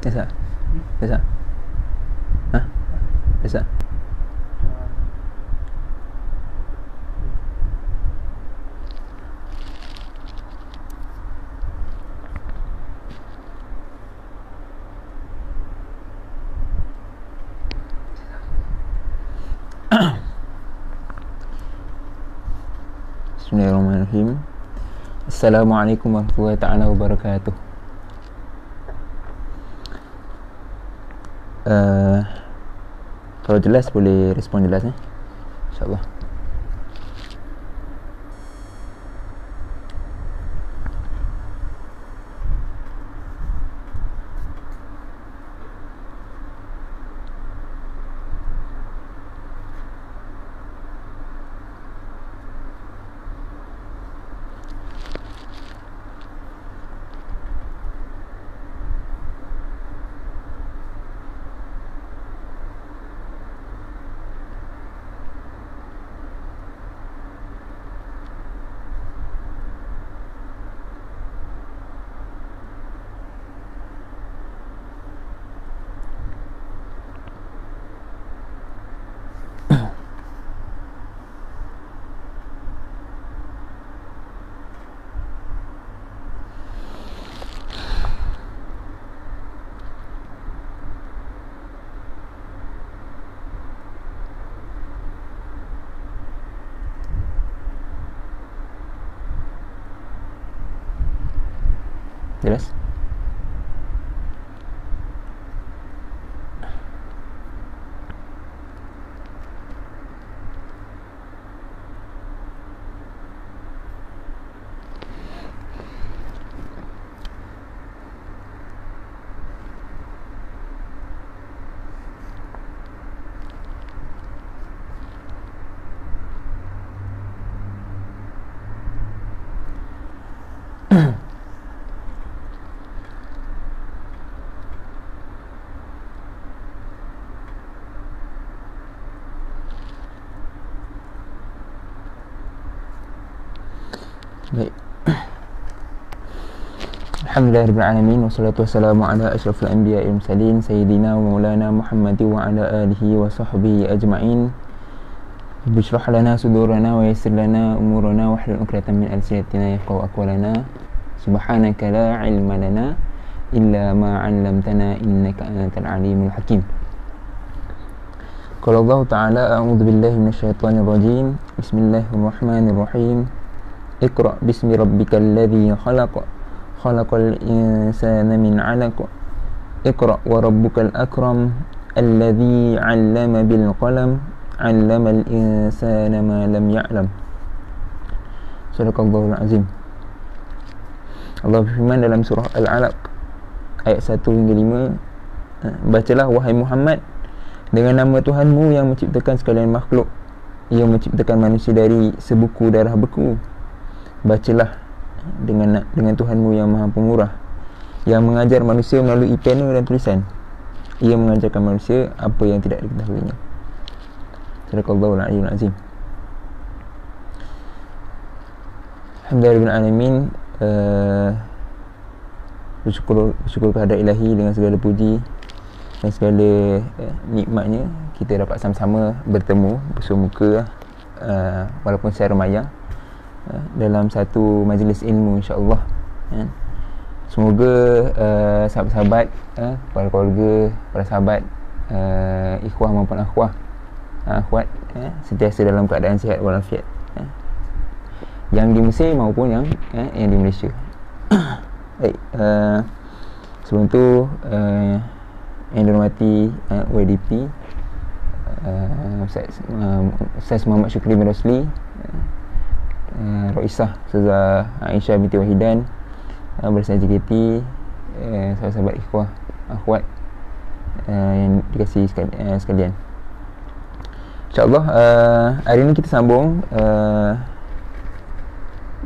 Bisa? Bisa? Hah? Bisa? Bismillahirrahmanirrahim. Assalamualaikum warahmatullahi ta'ala wabarakatuh. Kalau jelas boleh respon jelas InsyaAllah. Jelas? Baik. Alhamdulillahirrahmanirrahim. Wassalatu wassalamu ala ashrafil anbiya'i wal mursalin sayyidina wa maulana Muhammad wa ala alihi wa sahbihi ajma'in. Bishrah lana sudurana wa yassir lana umurana wa hlul 'uqdatam min alsinatina yafqahu aqwalana. Subhanaka la ilma lana illa ma 'allamtana innaka antal alimul hakim. Qala Allah Ta'ala a'udzu billahi minasyaitonir rajim. Bismillahirrahmanirrahim. Iqra bismi rabbikal ladzi khalaq khalaqal insana min 'alaq Iqra wa rabbukal akram alladzi 'allama bil qalam 'allamal insana ma lam ya'lam. Sadaqallahul azim. Allah berfirman dalam surah Al-Alaq ayat 1 hingga 5, bacalah wahai Muhammad dengan nama Tuhanmu yang menciptakan sekalian makhluk, yang menciptakan manusia dari sebuku darah beku. Bacalah dengan Tuhanmu yang maha pemurah, yang mengajar manusia melalui pena dan tulisan. Ia mengajarkan manusia apa yang tidak diketahuinya. Sadaqallahul aliyyul azim. Alhamdulillahirrahmanirrahim. Bersyukur kehadrat ilahi dengan segala puji dan segala nikmatnya kita dapat sama-sama bertemu bersua-muka walaupun secara maya dalam satu majlis ilmu insya-Allah. Semoga sahabat-sahabat, para keluarga, para sahabat, ikhwah maupun akhwat sentiasa dalam keadaan sihat walafiat, yang di Mesir maupun yang di Malaysia. Baik, sebelum tu yang dihormati YDP Ustaz Muhammad Syukri bin Rosli, Raisah Ustazah Aisyah binti Wahidan, bersama JKT, sahabat-sahabat ikhwah akhwat yang dikasihi sekalian. InsyaAllah hari ini kita sambung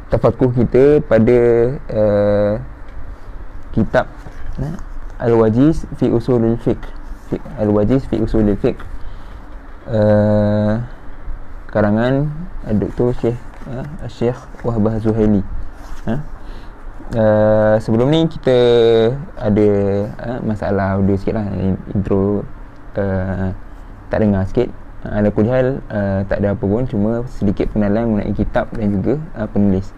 tafakuh kita pada kitab Al-Wajiz fi Usulil Fiqh. Al-Wajiz fi Usulil Fiqh, karangan Dr. Syekh Wahbah Zuhaili. sebelum ni kita ada masalah audio sikit lah, intro tak dengar sikit. Ala kulihal, tak ada apa pun, cuma sedikit pengenalan mengenai kitab dan juga penulis.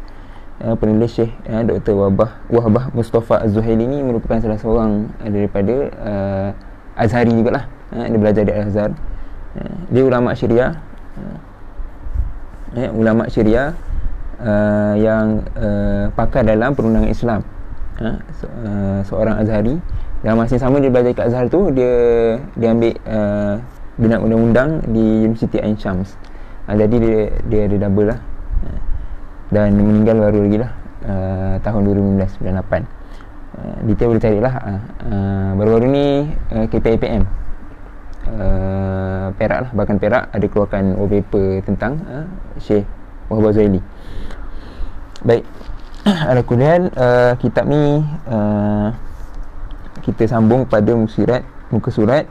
Penulis Syekh Dr. Wahbah Mustafa Az-Zuhaili ni merupakan salah seorang daripada Azhari jugalah. Dia belajar di Al-Azhar. Dia ulama Syariah. Ulama Syariah yang pakar dalam perundangan Islam. Seorang Azhari. Dalam masa yang sama dia belajar kat Azhar tu, dia ambil bina undang-undang di Universiti Ain Shams. Jadi dia ada double lah. Dan meninggal baru lagi lah, tahun 2019, 98. Detail boleh cari lah. Baru-baru ni KPIPM Perak lah, bahkan Perak ada keluarkan wallpaper tentang Syekh Wahbah Zuhaili. Baik, ala kulihal, kitab ni kita sambung pada muka surat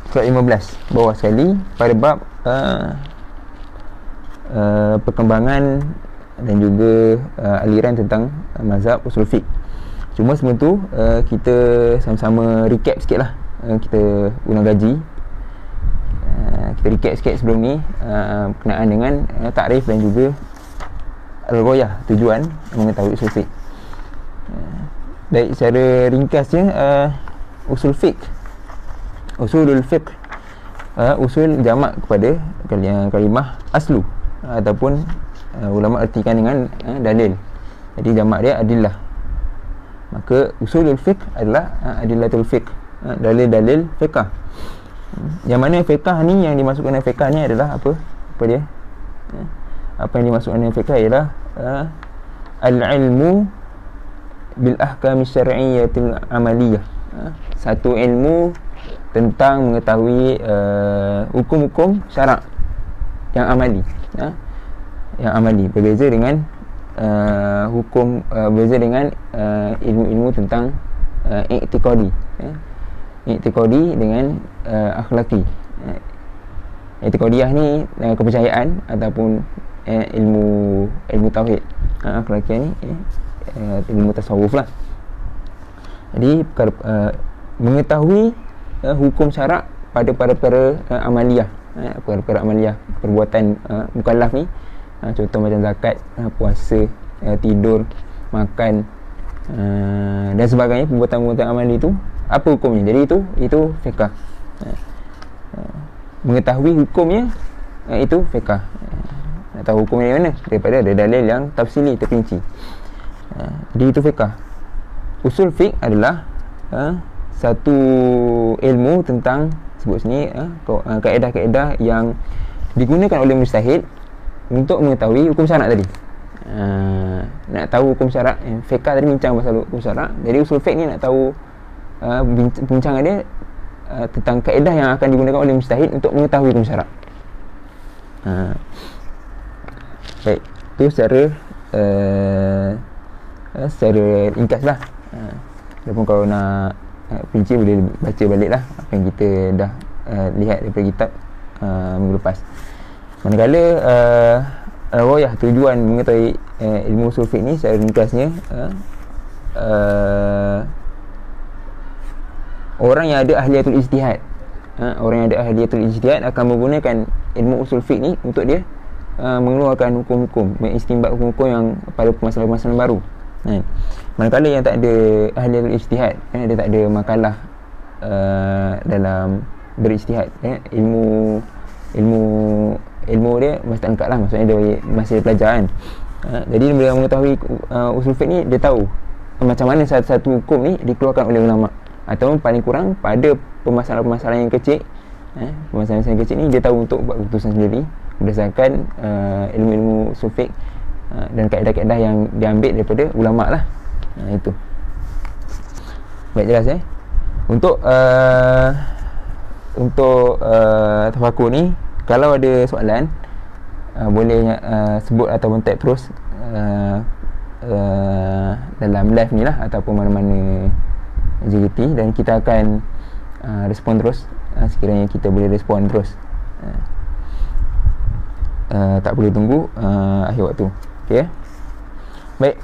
surat 15 bawah sekali, pada bab perkembangan dan juga aliran tentang mazhab usul fiqh. Cuma sebelum tu kita sama-sama recap sikit lah. Kita ulang gaji, kita recap sikit sebelum ni berkenaan dengan takrif dan juga al-ghayah, tujuan mengetahui usul fiqh. Baik, secara ringkasnya usul fiqh, usulul fiqh, usul jamak kepada kalimah aslu, ataupun ulama artikan dengan dalil. Jadi jamak dia adillah. Maka usulul fiqh adalah adillatul fiqh, dalil-dalil fiqh. Yang mana fiqh ni, yang dimasukkan dengan fiqh ni adalah apa dia? Apa yang dimasukkan dengan fiqh ialah al-ilmu bil ahkam syar'iyyatil amaliyah. Satu ilmu tentang mengetahui hukum-hukum syarak yang amali, yang amali, berbeza dengan berbeza dengan ilmu-ilmu tentang i'tiqadi, i'tiqadi dengan akhlaki. I'tiqadiyah ni kepercayaan ataupun ilmu tauhid. Akhlaki ni ilmu tasawuf lah. Jadi mengetahui hukum syarak pada perkara amaliyah, perkara amaliyah, perbuatan mukallaf ni, contoh macam zakat, puasa, tidur, makan, dan sebagainya, perbuatan-perbuatan amali itu apa hukumnya. Jadi itu fiqh. Mengetahui hukumnya itu fiqh. Nak tahu hukumnya mana? Daripada ada dalil yang tafsili, terperinci. Jadi itu fiqh. Usul fiqh adalah satu ilmu tentang, sebut sini, kaedah-kaedah yang digunakan oleh mujtahid untuk mengetahui hukum syarak tadi. Nak tahu hukum syarak, fiqh tadi bincang pasal hukum syarak. Jadi usul fiqh ni nak tahu bincangan dia tentang kaedah yang akan digunakan oleh mujtahid untuk mengetahui hukum syarak. Baik, tu secara ringkas lah. Walaupun kalau nak perinci boleh baca balik lah apa yang kita dah lihat daripada kitab minggu lepas. Manakala ghayah, tujuan mengetahui ilmu usul fiqh ni secara ringkasnya, orang yang ada ahliyatul ijtihad, orang yang ada ahliyatul ijtihad akan menggunakan ilmu usul fiqh ni untuk dia mengeluarkan hukum-hukum, mengistinbat hukum-hukum yang pada permasalahan-permasalahan baru. Manakala yang tak ada ahliyatul ijtihad, dia tak ada makalah dalam berijtihad, ilmu dia masih tak lengkap lah, maksudnya dia masih belajar kan. Jadi bila mengetahui usul fiqh ni, dia tahu macam mana satu hukum ni dikeluarkan oleh ulama, atau paling kurang pada permasalahan-permasalahan yang kecil, permasalahan yang kecil ni dia tahu untuk buat keputusan sendiri berdasarkan ilmu-ilmu usul fiqh dan kaedah-kaedah yang diambil daripada ulama lah. Itu baik, jelas untuk tafakur ni, kalau ada soalan boleh sebut ataupun tag terus dalam live ni lah, ataupun mana-mana JGT, dan kita akan respon terus sekiranya kita boleh respon terus. tak boleh tunggu akhir waktu. Okey. Baik.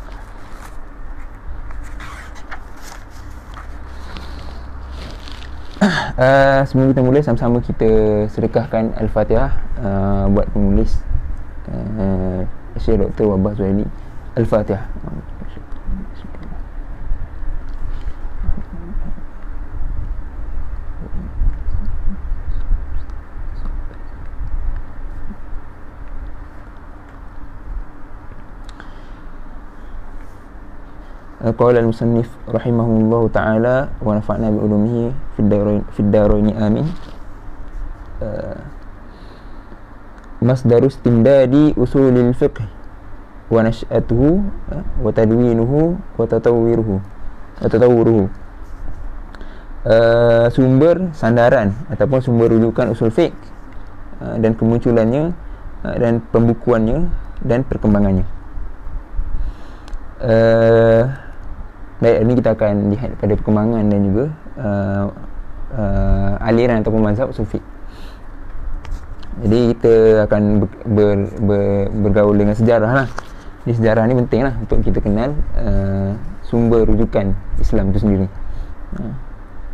Sebelum kita mula, sama-sama kita sedekahkan Al-Fatihah buat penulis Syekh Dr. Wabah Zuhaili. Al-Fatihah. Qala al-musannif rahimahullahu ta'ala wa nafa'na bi ulumihi fid darain amin. Masdaru istimdadi usulil fiqh wa nash'atuhu wa tadwinuhu wa tatawwiruhu. Sumber sandaran ataupun sumber rujukan usul fiqh dan kemunculannya dan pembukuannya dan perkembangannya. Baik, ini kita akan lihat pada perkembangan dan juga aliran ataupun mazhab sufi. Jadi kita akan bergaul dengan sejarah lah. Jadi sejarah ni penting lah untuk kita kenal sumber rujukan Islam itu sendiri.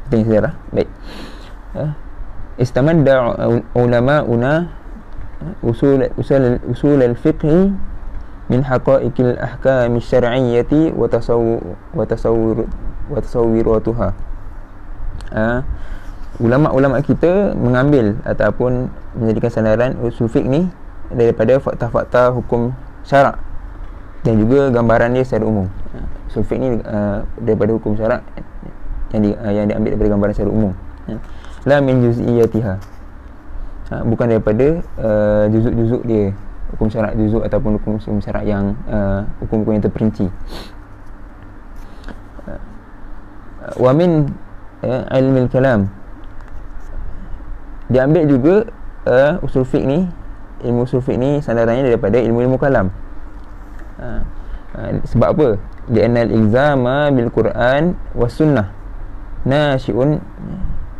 Penting sejarah. Baik. Istamadda ulama'una usul al-fiqh min haqa'iqil ahkam syar'iyyati wa tasawwuratuha. Ulama-ulama kita mengambil ataupun menjadikan sandaran usul fiqh ni daripada fakta-fakta hukum syarak dan juga gambaran dia secara umum. Usul fiqh ni daripada hukum syarak yang diambil daripada gambaran secara umum. La min juz'iyatiha. Bukan daripada juzuk-juzuk dia, hukum syarak juzuk ataupun hukum syarak yang hukum-hukum yang terperinci. Wa min ilmil kalam, diambil juga usul fiqh ni, ilmu usul fiqh ni sandarannya daripada ilmu kalam. Sebab apa? Li'annal ilzama bil Quran was sunnah nashi'un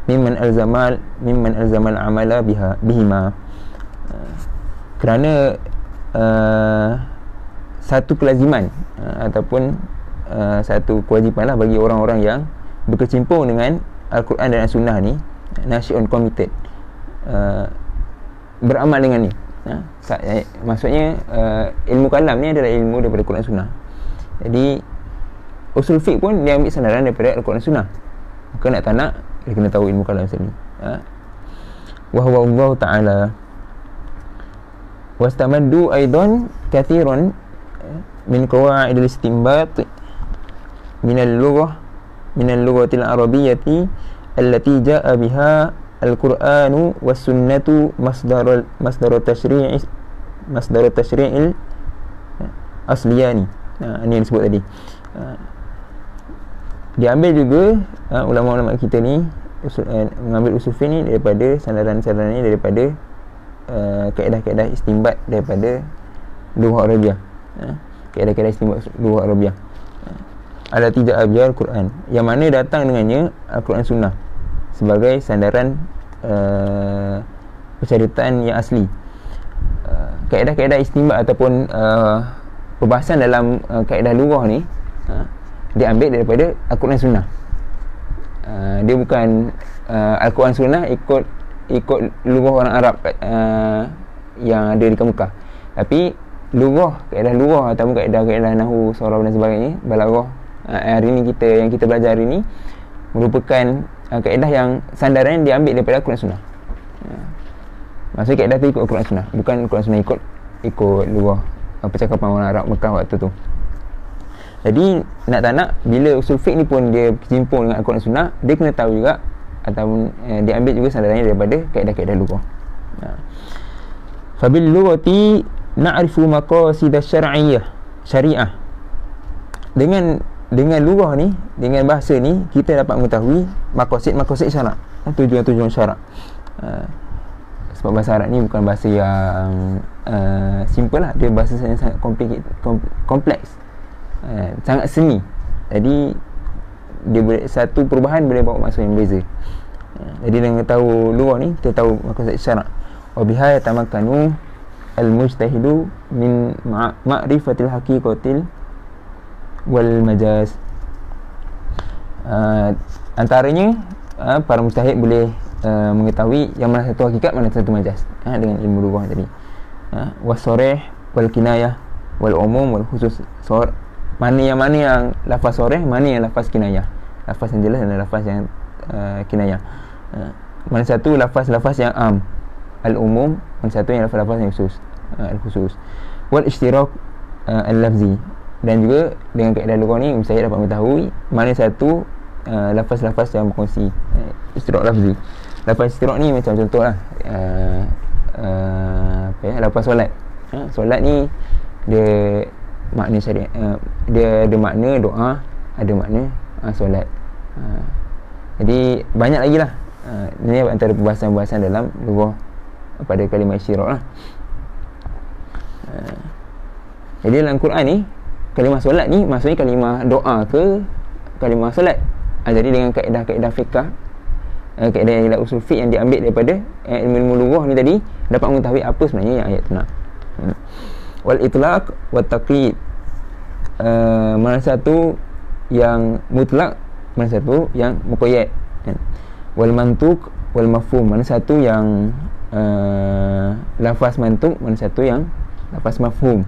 mimman alzamal amala bihima. Kerana satu kelaziman ataupun satu kewajipan lah bagi orang-orang yang berkecimpung dengan Al-Quran dan As-Sunnah ni, nasyi'un committed, beramal dengan ni. Maksudnya ilmu kalam ni adalah ilmu daripada Quran Sunnah. Jadi usul fiqh pun dia ambil sandaran daripada Al-Quran Sunnah. Maka nak tak nak dia kena tahu ilmu kalam sendiri. Wa huwa Allah Ta'ala. Wastamaddu aidan kathiran min qawaid al-istinbat min al-lughati al-arabiyyati allati jaa biha al-Qur'anu was-sunnatu masdar tashri'il asliyani. Ini yang disebut tadi. Diambil juga ulama-ulama kita ni mengambil usul fiqh ni daripada sandaran-sandaran ni daripada kaedah-kaedah istinbat daripada lughah Arabiah. Kaedah-kaedah istinbat lughah Arabiah. Ada tiga abjad Al-Quran yang mana datang dengannya Al-Quran Sunnah sebagai sandaran percaritaan yang asli. Kaedah-kaedah istinbat ataupun perbahasan dalam kaedah lughah ni diambil daripada Al-Quran Sunnah. Dia bukan Al-Quran Sunnah ikut lughah orang Arab yang ada di Mekah, tapi kaedah lughah ataupun kaedah nahwu, saraf dan sebagainya, balaghah hari ni yang kita belajar hari ni merupakan kaedah yang sandaran diambil daripada Al-Quran Sunnah. Maksudnya kaedah tu ikut Al-Quran Sunnah, bukan Al-Quran Sunnah ikut lughah percakapan orang Arab Mekah waktu tu. Jadi nak tak nak, bila usul fiqh ni pun dia berkecimpung dengan Al-Quran Sunnah, dia kena tahu juga ataupun dia ambil juga sandarannya daripada kaedah-kaedah lughah. Fabil lughati na'rifu maqasid syariah. Dengan lughah ni, dengan bahasa ni, kita dapat mengetahui maqasid syarak, tujuan-tujuan syarak. Sebab bahasa Arab ni bukan bahasa yang simple lah, dia bahasa yang sangat kompleks, sangat seni. Jadi dia satu perubahan boleh bawa maksud yang berbeza. Jadi dengan tahu lughah ni, kita tahu maqasid syarak. Wa biha yatamakkanu al-mujtahidu min ma'rifatil haqiqatil wal majaz. Antaranya para mujtahid boleh mengetahui yang mana satu hakikat, mana satu majaz dengan ilmu lughah tadi. Wasarih wal kinayah wal umum wal khusus. Mana yang lafaz sarih, mana yang lafaz kinayah, lafaz yang jelas dan lafaz yang kinayah. Mana satu lafaz yang am al-umum, mana satu yang lafaz yang khusus al-khusus. Wal ishtirak al-lafzi, dan juga dengan kaedah lughah ni saya dapat mengetahui mana satu lafaz-lafaz yang berkongsi ishtirak lafzi. Lafaz ishtirak ni macam contohlah lafaz solat. Solat ni dia makna syariat, dia ada makna doa, ada makna solat. Jadi banyak lagi lah. Ini antara perbahasan-perbahasan dalam lughah pada kalimah ishtirak lah. Jadi dalam Quran ni kalimah solat ni maksudnya kalimah doa ke kalimah solat. Jadi dengan kaedah-kaedah fiqh, kaedah usul fiqh yang diambil daripada ilmu lughah ni tadi, dapat mengetahui apa sebenarnya yang ayat tu nak. Wal itlaq wat taqyid, mana satu yang mutlak, mana satu yang muqayyad. Wal mantuq wal mafhum, mana satu yang lafaz mantuq, mana satu yang lafaz mafhum.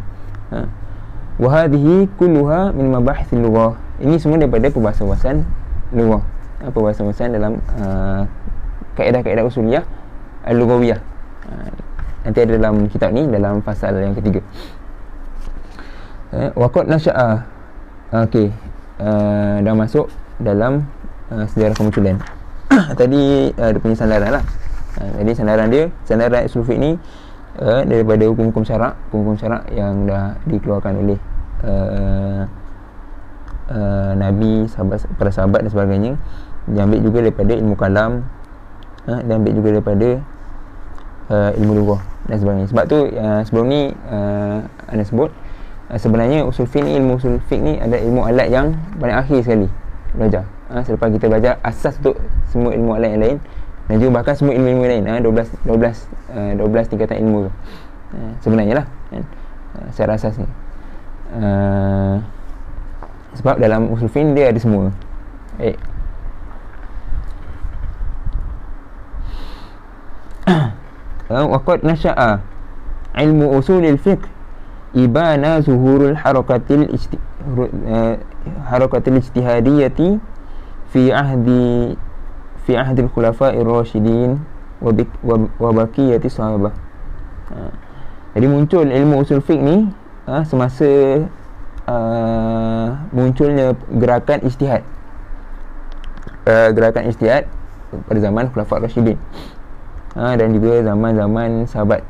Wa hadhihi kulluha min mabahithil lughah. Ini semua daripada perbahasan-perbahasan lughah, perbahasan-perbahasan dalam kaedah-kaedah usuliyah al-lughawiyah. Nanti ada dalam kitab ni, dalam fasal yang ketiga. Waqad nasya'a. Okey, dah masuk dalam sejarah kemunculan. Tadi ada punya sandaran lah. Jadi sandaran usul fiqh ni daripada hukum-hukum syarak yang dah dikeluarkan oleh Nabi, para sahabat dan sebagainya. Diambil juga daripada ilmu kalam, diambil juga daripada ilmu lughah dan sebagainya. Sebab tu sebelum ni anda sebut sebenarnya usul fiqh ni, ilmu usul fiqh ni ada ilmu alat yang paling akhir sekali belajar. Selepas kita belajar asas untuk semua ilmu alat yang lain, dan juga bahkan semua ilmu-ilmu lain, 12 tingkatan ilmu tu sebenarnya lah secara asas ni. Sebab dalam usul fiqh dia ada semua. Waqad nasya'a ilmu usulil fiqh ibana zuhurul harakatil ijtihadiyati fi ahdil khulafa'ir rasyidin wa baqiyati sahabah. Jadi muncul ilmu usul fiqh ni semasa munculnya gerakan ijtihad, pada zaman khulafa'ir rasyidin, dan juga zaman-zaman sahabat,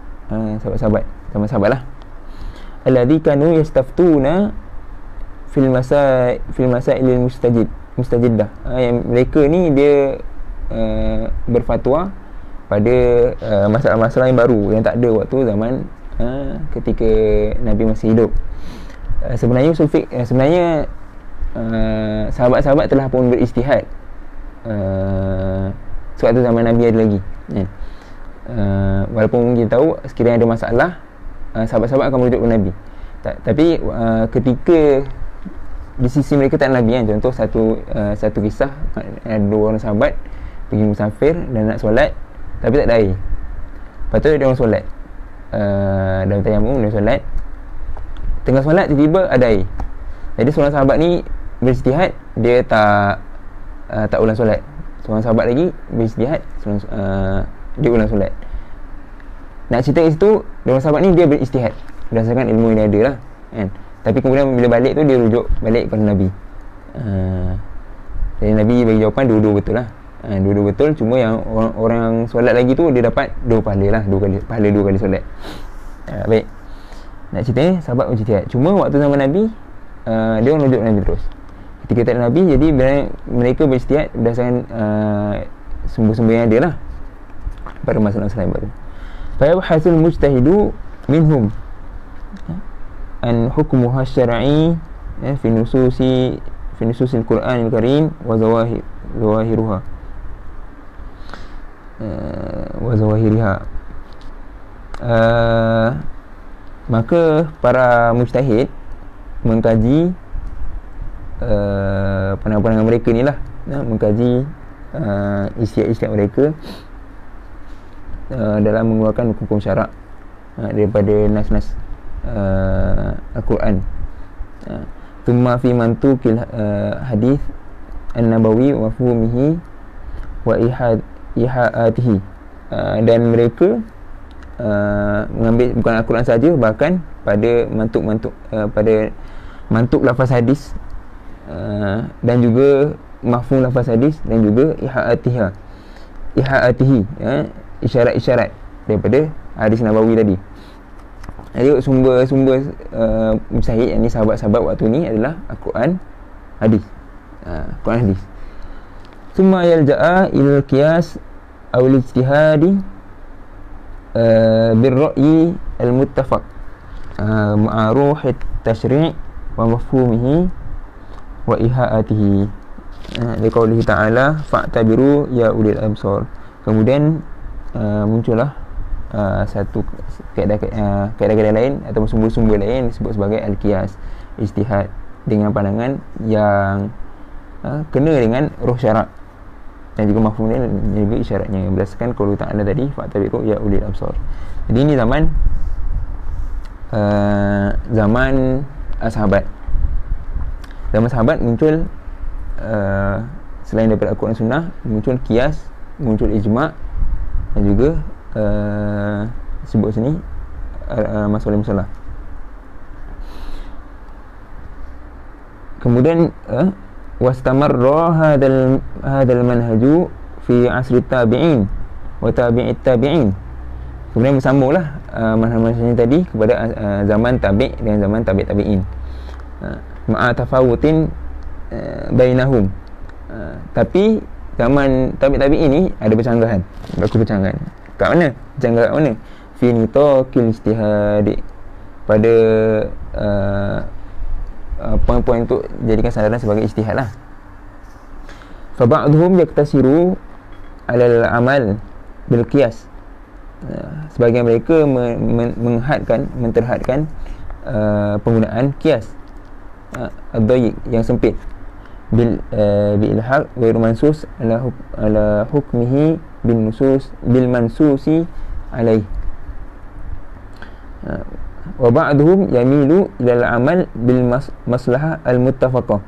zaman sahabat lah. Alladhi kanu yastaftuna fil masailil mustajiddah. Yang mereka ni dia berfatwa pada masalah-masalah yang baru yang tak ada waktu zaman ketika Nabi masih hidup. Sebenarnya usul fiqh, sahabat-sahabat telah pun berijtihad sewaktu zaman Nabi ada lagi. Walaupun kita tahu sekiranya ada masalah, sahabat-sahabat akan merujuk ke Nabi. Tapi ketika di sisi mereka tak ada Nabi kan. Contoh satu kisah, ada 2 orang sahabat pergi musafir dan nak solat tapi tak ada air. Lepas tu dia orang solat dalam tayamum, dia solat. Tengah solat tiba-tiba ada air. Jadi seorang sahabat ni berijtihad, dia tak ulang solat. Seorang sahabat lagi berijtihad, dia ulang solat. Nak cerita kat situ, orang sahabat ni dia berijtihad berdasarkan ilmu yang dia ada lah kan. Tapi kemudian bila balik tu dia rujuk balik kepada Nabi. Jadi Nabi bagi jawapan dua-dua betul lah. Dua-dua betul, cuma yang orang solat lagi tu dia dapat 2 pahala lah, 2 kali solat. Baik. Nak cerita ni sahabat berijtihad. Cuma waktu zaman Nabi dia orang rujuk Nabi terus. Ketika tak ada Nabi, jadi mereka berijtihad berdasarkan sumber-sumber yang ada lah pada masalah-masalah yang baru. Fa yabhasul mujtahidu minhum an hukmuha syar'i fi nususil Qur'anil Karim wa zawahiriha Maka para mujtahid mengkaji pandangan-pandangan mereka ni lah, mengkaji istiad-istiad mereka dalam mengeluarkan hukum syarak daripada nas-nas Al-Quran. Thumma fi mantuqil hadis an-nabawi wa mafhumihi wa ihaatihi. Dan mereka mengambil bukan Al-Quran saja, bahkan pada pada mantuk lafaz hadis, dan juga mafhum lafaz hadis, dan juga ihaatihi, isyarat-isyarat daripada hadis nabawi tadi. Jadi sumber-sumber mujtahid, yang ni sahabat-sahabat waktu ni adalah Al-Quran, hadis. Quran, hadis. Summa yalja'a ila qiyas aw al-ijtihadi bil-ra'yi al-muttafaq ma'a ruh at-tashri' wa mafhumihi wa ihaatihi. Liqaulihi ta'ala fa'tabiru ya ulil absar. Kemudian muncullah satu kaedah-kaedah lain atau sumber-sumber lain disebut sebagai al-qiyas, ijtihad dengan pandangan yang kena dengan roh syarak, dan juga mafhum dia juga isyaratnya, berdasarkan qaul ta'ala tadi fa'tabiru ya ulil absar. Jadi ini zaman sahabat. Zaman sahabat muncul selain daripada Al-Quran Sunnah, muncul qiyas, muncul ijma', dan juga sebut sini masalah-masalah. Kemudian wastamarra hadal manhaju fi asri tabi'in wa tabi'it tabi'in. Kemudian bersambunglah manhaj-manhaj tadi kepada zaman tabi' dan zaman tabi' tabi'in, ma'a tafawutin bainahum. Tapi zaman tabi' tabi'in ni ada bercanggahan, berlaku bercanggahan. Kat mana? Bercanggahan kat mana? Fi nitaqil ijtihad, pada poin-poin untuk jadikan sandaran sebagai ijtihad lah. Fa ba'dhum yaktasiru 'ala al-amal bil qiyas. Sebahagian mereka menterhadkan penggunaan qiyas ad-dayiq, yang sempit, bil ilhaq ghairu mansus ala hukmihi bin nusus bil mansusi alaih. Wa ba'dhum yamilu ila al-amal bil maslahah al-muttafaqah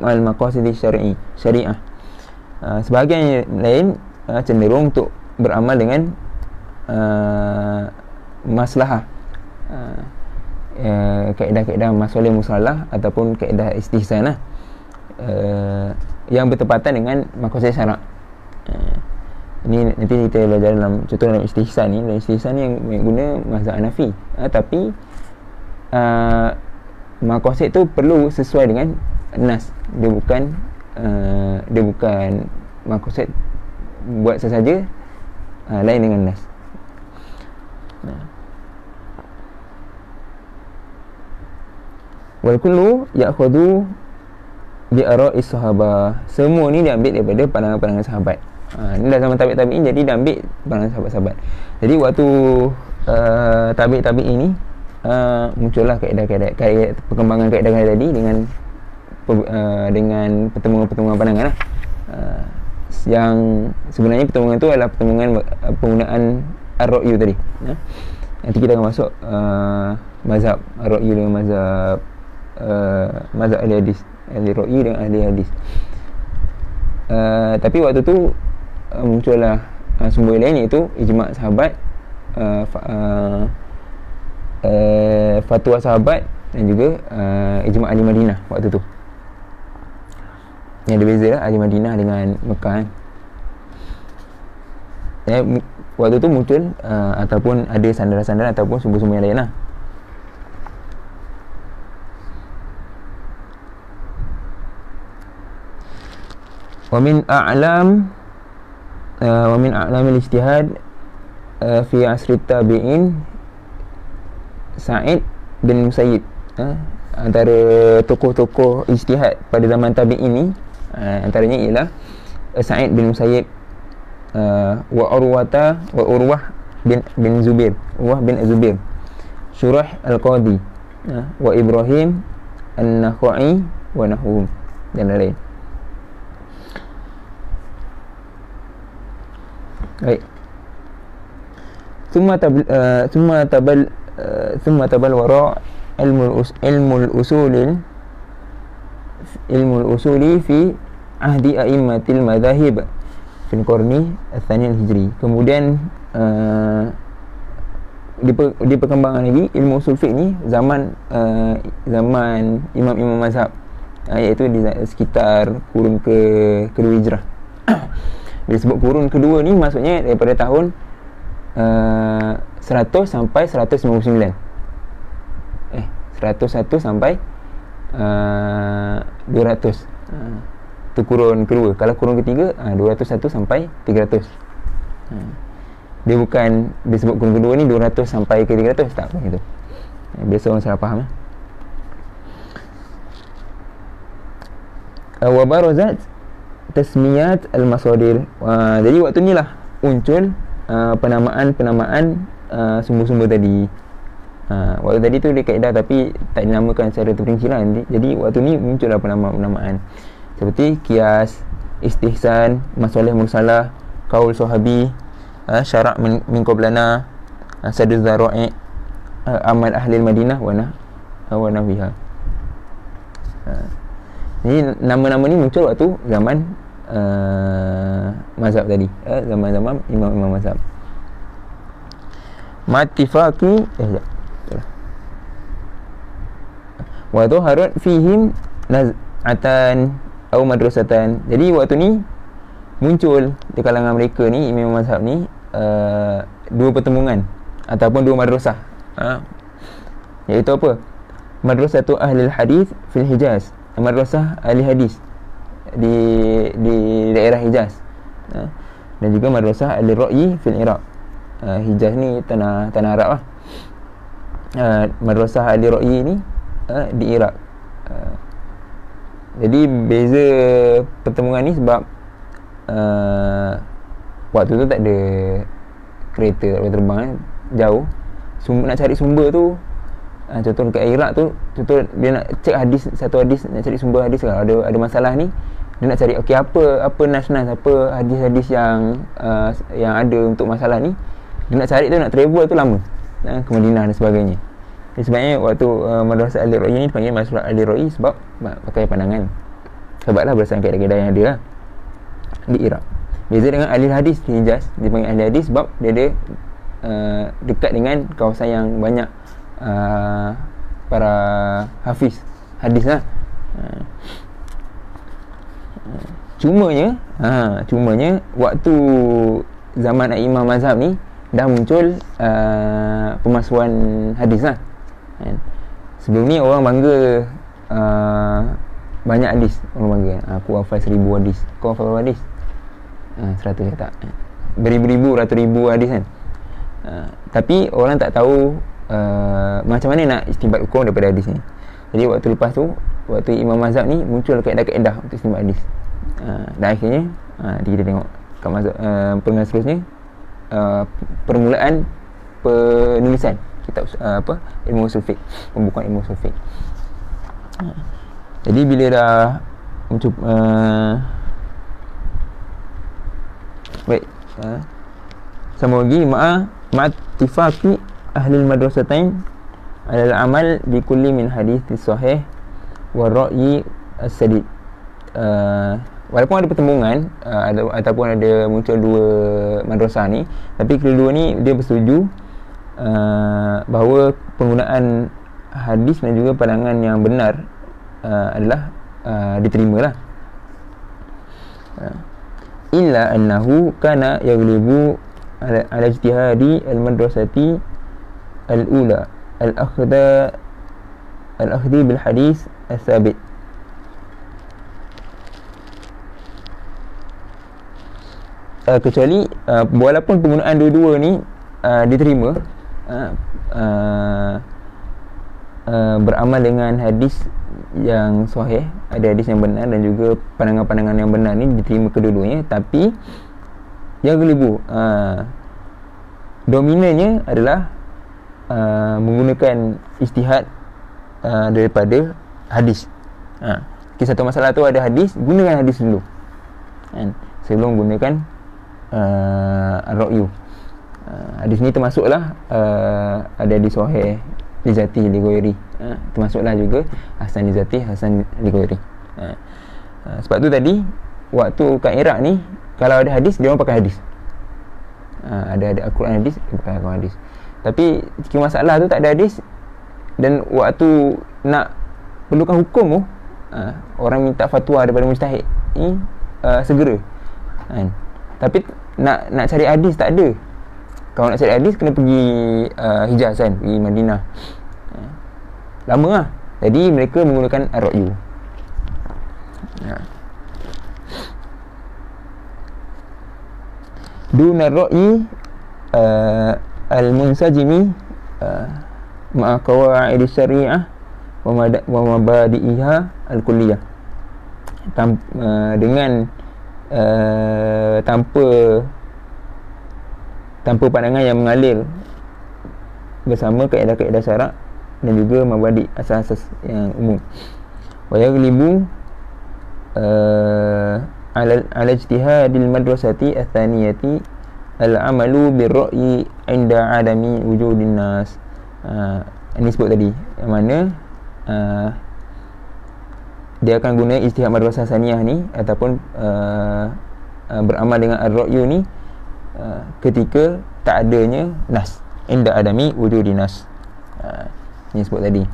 al maqasid syari'ah. Sebahagian lain cenderung untuk beramal dengan maslahah, kaedah-kaedah masalih musalah ataupun kaedah istihsan lah, yang bertepatan dengan maqasid syarak. Ini nanti kita belajar dalam contoh dalam istihsan ni. Dalam istihsan ni yang guna mazhab Hanafi, tapi maqasid tu perlu sesuai dengan nas. Dia bukan maqasid buat sesaja, lain dengan nas. Wal kullu ya'khudhu bi ara'is sahabah. Semua ni diambil daripada pandangan-pandangan sahabat. Ini dah zaman tabi'-tabi'in, jadi dia ambil pandangan sahabat-sahabat. Jadi waktu tabi'-tabi'in ni muncullah kaedah-kaedah, perkembangan kaedah-kaedah tadi dengan pertemuan-pertemuan pandangan lah. Yang sebenarnya pertemuan tu adalah pertemuan penggunaan ar-ra'yu tadi. Nanti kita akan masuk mazhab ar-ra'yu dengan mazhab ahli hadis, ahli ra'yu dengan ahli hadis. Tapi waktu tu muncullah sumber lain, iaitu ijma' sahabat, fatwa sahabat, dan juga ijma' ahli Madinah waktu tu. Yang ada beza lah ahli Madinah dengan Mekah kan. Waktu tu muncul ataupun ada sandaran-sandaran ataupun sumber-sumber yang lain lah. Wa min a'lamil ijtihad fi asri tabi'in Sa'id bin Musayyib. Antara tokoh-tokoh ijtihad pada zaman tabi'in ni, antaranya ialah Sa'id bin Musayyib, wa Urwah bin Zubair, Syurah Al-Qadi, wa Ibrahim An-Nakhai wa nahum, dan lain-lain. Baik. Thumma tabal wara ilmul usuli fi ahdi a'immatil madhahib fil qarni ats-tsani al-hijri. Kemudian di perkembangan lagi ilmu usul fiqh ni zaman imam-imam mazhab, iaitu di sekitar kurun kedua hijrah. Bila sebut kurun kedua ni maksudnya daripada tahun 100 sampai 199. 101 sampai 200. Itu kurun kedua. Kalau kurun ketiga 201 sampai 300. Dia bukan disebut kurun kedua ni 200 sampai ke 300, tak begitu. Biasa orang salah faham. Wa barazat tasmiyat al-masadir. Jadi waktu ni lah muncul penamaan sumber-sumber tadi. Waktu tadi tu dia kaedah tapi tak dinamakan secara terperinci lah. Jadi waktu ni muncullah penamaan seperti qiyas, istihsan, masalah mursalah, qaul sahabi, syara' min qablana, saduz zara'i, amal ahli Madinah wa nahwiha. Jadi nama-nama ni muncul waktu zaman mazhab tadi, zaman-zaman imam-imam mazhab. Matifaqi wa dhaharat fihim naz'atan atau madrasatan. Jadi waktu ni muncul di kalangan mereka ni, imam mazhab ni, dua pertembungan ataupun dua madrasah, iaitu apa? Madrasatu ahli hadis fil Hijaz, madrasah ahli hadis di daerah Hijaz, dan juga madrasah ahli ra'yi fil Iraq. Hijaz ni tanah Arab lah. Madrasah ahli ra'yi ni di Iraq. Jadi beza pertemuan ni sebab waktu tu tak ada kereta, tak boleh terbang jauh. Nak cari sumber tu, contoh dekat Iraq tu, contoh dia nak cek hadis, satu hadis, nak cari sumber hadis, kalau ada masalah ni, dia nak cari okey apa nas-nas, apa hadis-hadis yang ada untuk masalah ni, dia nak cari tu, nak travel tu lama, ke Madinah dan sebagainya. Jadi sebabnya waktu madrasah ahli ra'yi ni dipanggil madrasah ahli ra'yi sebab pakai pandangan, sebablah berdasarkan kaedah-kaedah yang ada lah di Iraq. Beza dengan ahli hadis di Hijaz, dipanggil ahli hadis sebab dia ada dekat dengan kawasan yang banyak para hafiz hadis lah. Cumanya waktu zaman imam mazhab ni dah muncul pemalsuan hadis lah. Sebelum ni orang bangga banyak hadis, orang bangga aku hafal 1000 hadis. Kau hafal berapa hadis? 100 tak, beribu-ribu, ratus-ribu hadis kan. Tapi orang tak tahu macam mana nak istinbat hukum daripada hadis ni. Jadi waktu lepas tu, waktu imam mazhab ni muncul kaedah-kaedah untuk istinbat hadis. Dan akhirnya kita tengok kat mazhab permulaan seterusnya, permulaan penulisan kitab ilmu usul fiqh, pembukuan ilmu usul fiqh. Jadi bila dah baik, sama lagi ma'attifaqi ahli madrasatain alal amal bi kulli min hadits sahih wa ra'yi as-sadid. Walaupun ada pertembungan, ataupun ada muncul dua madrasah ni, tapi kedua ni dia bersetuju bahawa penggunaan hadis dan juga pandangan yang benar adalah diterimalah. Illa annahu kana yaghlibu ala ijtihadi al-madrasati al-ula al-akhdhi bil hadis as-sabit. Kecuali walaupun penggunaan dua-dua ni diterima, beramal dengan hadis yang sahih, ada hadis yang benar dan juga pandangan-pandangan yang benar ni diterima kedua-duanya, tapi yang gelibu dominannya adalah menggunakan ijtihad daripada hadis. Satu masalah tu ada hadis, gunakan hadis dulu kan, sebelum gunakan ar-ra'yu. Hadis ni termasuklah ada di sahih li zati li ghairi, termasuklah juga hasan li zati hasan li ghairi. Sebab tu tadi waktu kat Iraq ni kalau ada hadis dia orang pakai hadis, ada Al-Quran hadis, dia pakai Al-Quran hadis. Tapi jika masalah tu tak ada hadis dan waktu nak perlukan hukum tu, orang minta fatwa daripada mujtahid ni segera kan. Tapi nak cari hadis tak ada. Kalau nak cari hadis kena pergi Hijaz kan, pergi Madinah. Lama lah. Jadi mereka menggunakan ar-ra'yu. Dun ar-ra'yi al-munsajimi ma'a qawaid syariah wa mabadi'iha al-kulliyah. Dengan tanpa pandangan yang mengalir bersama kaedah-kaedah syarak dan juga mabadi' asas-asas yang umum. Wa yaghlibu ala ijtihadil madrasati ats-tsaniyati al-amalu bir-ra'yi 'inda 'adami wujudin nas. Ini sebut tadi yang mana dia akan guna ijtihad madrasah saniyah ni ataupun beramal dengan ar-ra'yu ni ketika tak adanya nas, inda adami wujudi nas. Ini sebut tadi.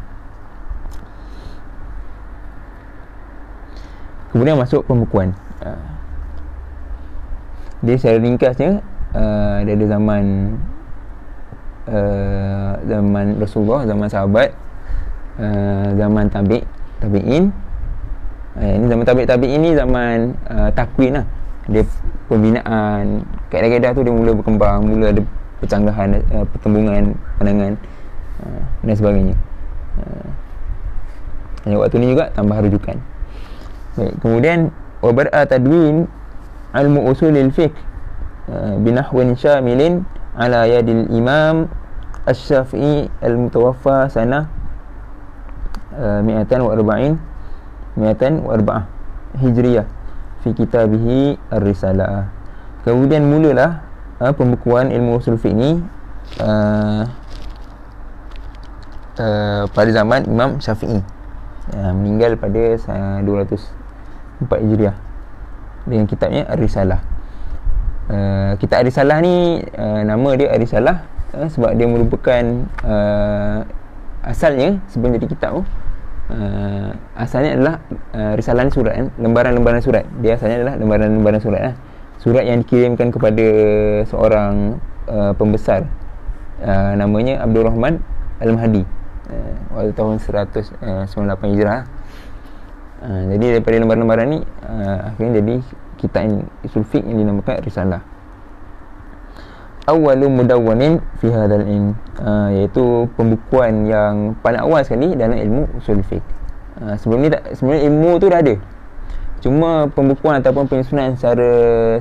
Kemudian masuk pembukuan. Dia secara ringkasnya dia ada zaman Rasulullah, zaman sahabat, zaman tabi'in. Ini zaman tabi'in ni zaman takwin lah. Dia pembinaan kaedah-kaedah tu dia mula berkembang, mula ada percanggahan, pertembungan pandangan dan sebagainya. Dan waktu ni juga tambah rujukan. Baik, kemudian wabara tadwin ilmu usulil fiqh binahwin syamilin ala yadil imam asy-Syafi'i al-mutawaffa sanah 240 Hijriyah fi kitabihi Ar-Risalah. Kemudian mulalah pembukuan ilmu usul fiqh ni pada zaman Imam Syafi'i, meninggal pada 204 Hijriah, dengan kitabnya Ar-Risalah. Kitab Ar-Risalah ni nama dia Ar-Risalah sebab dia merupakan asalnya sebelum jadi kitab tu, asalnya adalah risalah surat kan? Lembaran-lembaran surat. Dia asalnya adalah lembaran-lembaran surat lah. Surat yang dikirimkan kepada seorang pembesar, namanya Abdul Rahman Al-Mahdi, waktu tahun 198 Hijrah. Jadi daripada lembaran-lembaran ni akhirnya jadi kitab usul fiqh yang dinamakan Risalah. Awwalu mudawwanin fi hadzal ilm, iaitu pembukuan yang paling awal sekali dalam ilmu usul fiqh. Sebelum ni sebenarnya ilmu tu dah ada, cuma pembukuan ataupun penyusunan secara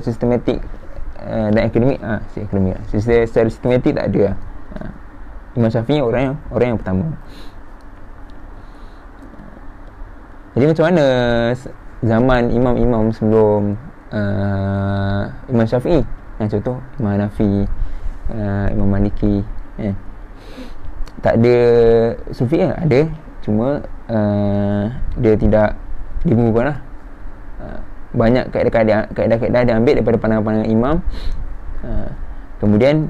sistematik dan akademik, secara sistematik tak ada. Imam Syafi'i orang yang pertama. Jadi macam mana zaman imam-imam sebelum Imam Syafi'i? Yang contoh Imam Hanafi, Imam Maliki, tak ada sufi kan? Ada, cuma dia tidak dibukukan lah. Banyak kaedah-kaedah dia ambil daripada pandangan-pandangan imam. Kemudian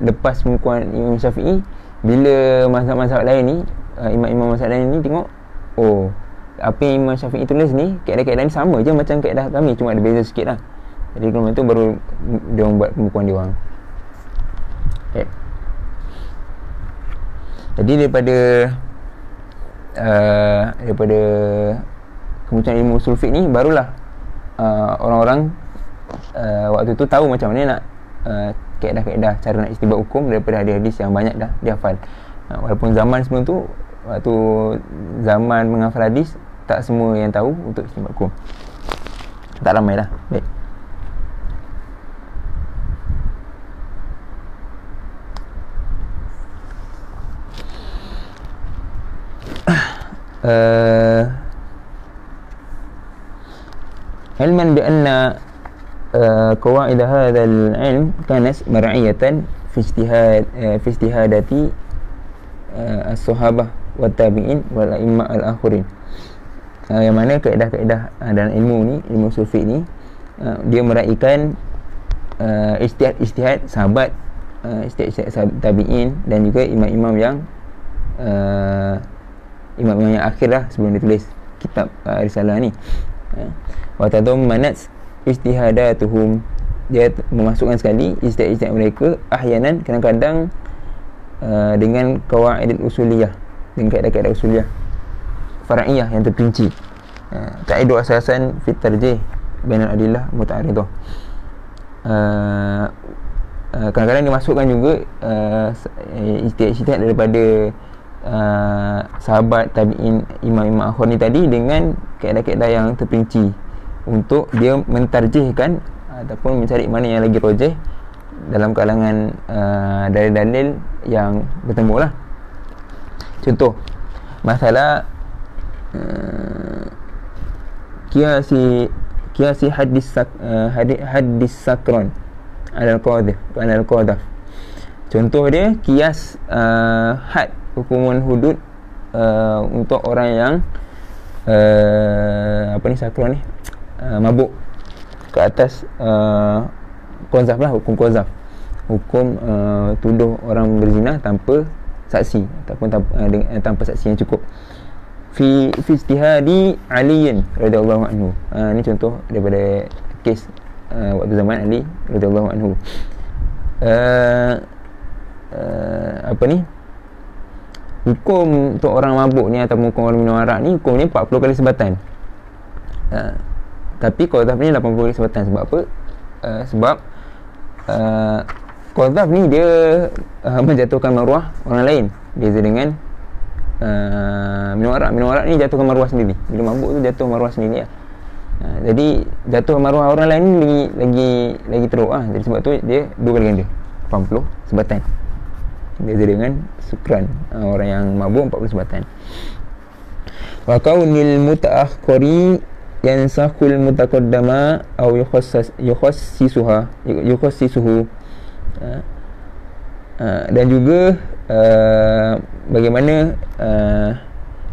lepas pembukuan Imam Syafi'i, bila mazhab-mazhab lain ni, imam-imam mazhab lain ni tengok, oh, apa yang Imam Syafi'i tulis ni, kaedah-kaedah ni sama je macam kaedah kami, cuma ada beza sikit lah. Jadi kemudian tu baru dia orang buat pembukuan dia orang. Okay. Jadi daripada kemunculan ilmu usul fiqh ni, barulah orang-orang waktu tu tahu macam mana nak kaedah-kaedah cara nak istinbat hukum daripada hadis-hadis yang banyak dah dia hafal. Walaupun zaman sebelum tu, waktu zaman menghafal hadis, tak semua yang tahu untuk istinbat hukum, tak ramai lah. Baik. علما بأن قواعد هذا العلم كانت مرعية في اجتهادات الصحابة والتابعين والأئمة الآخرين. Yang mana kaedah-kaedah dalam ilmu ni, ilmu usul fiqh ni, dia meraihkan ijtihad sahabat, ijtihad tabi'in dan juga imam-imam yang imam-imam yang akhir lah sebelum dia tulis kitab risalah ni. Wa tadammanat ijtihadatuhum, dia memasukkan sekali ijtihad mereka ahyanan, kadang-kadang dengan qawaid usuliyah, dengan kaedah-kaedah usuliyah far'iyah yang terperinci. Kaedah asasan fi tarjih bainal adillah muta'aridah. Kadang-kadang dimasukkan juga ijtihad daripada sahabat tabi'in, imam-imam akhir ni tadi, dengan kaedah-kaedah yang terperinci untuk dia mentarjihkan ataupun mencari mana yang lagi rajih dalam kalangan dalil-dalil yang bertemu lah. Contoh masalah kiasi hadis sakron al-qadhaf. Contoh dia kias had, hukuman hudud untuk orang yang sakron ni, mabuk, ke atas qazaf lah, hukum qazaf, hukum tuduh orang berzina tanpa saksi ataupun tanpa saksi yang cukup. Fi ijtihadi Ali radhiyallahu anhu. Ni contoh daripada kes waktu zaman Ali radhiyallahu anhu. Hukum untuk orang mabuk ni ataupun hukum orang minum arak ni, hukum ni 40 kali sebatan. Tapi qazaf ni 80 kali sebatan. Sebab apa? Sebab qazaf ni dia menjatuhkan maruah orang lain, beza dengan minum arak ni jatuhkan maruah sendiri. Bila mabuk tu jatuh maruah sendiri lah. Jadi jatuh maruah orang lain ni lagi teruk lah. Jadi sebab tu dia 2 kali ganda, 80 sebatan. Beza dengan sukran, orang yang mabuk 40 sebatan. Wa kaunil mutaakhiri yansakhul mutaqaddama aw yukhassisuhu. Dan juga bagaimana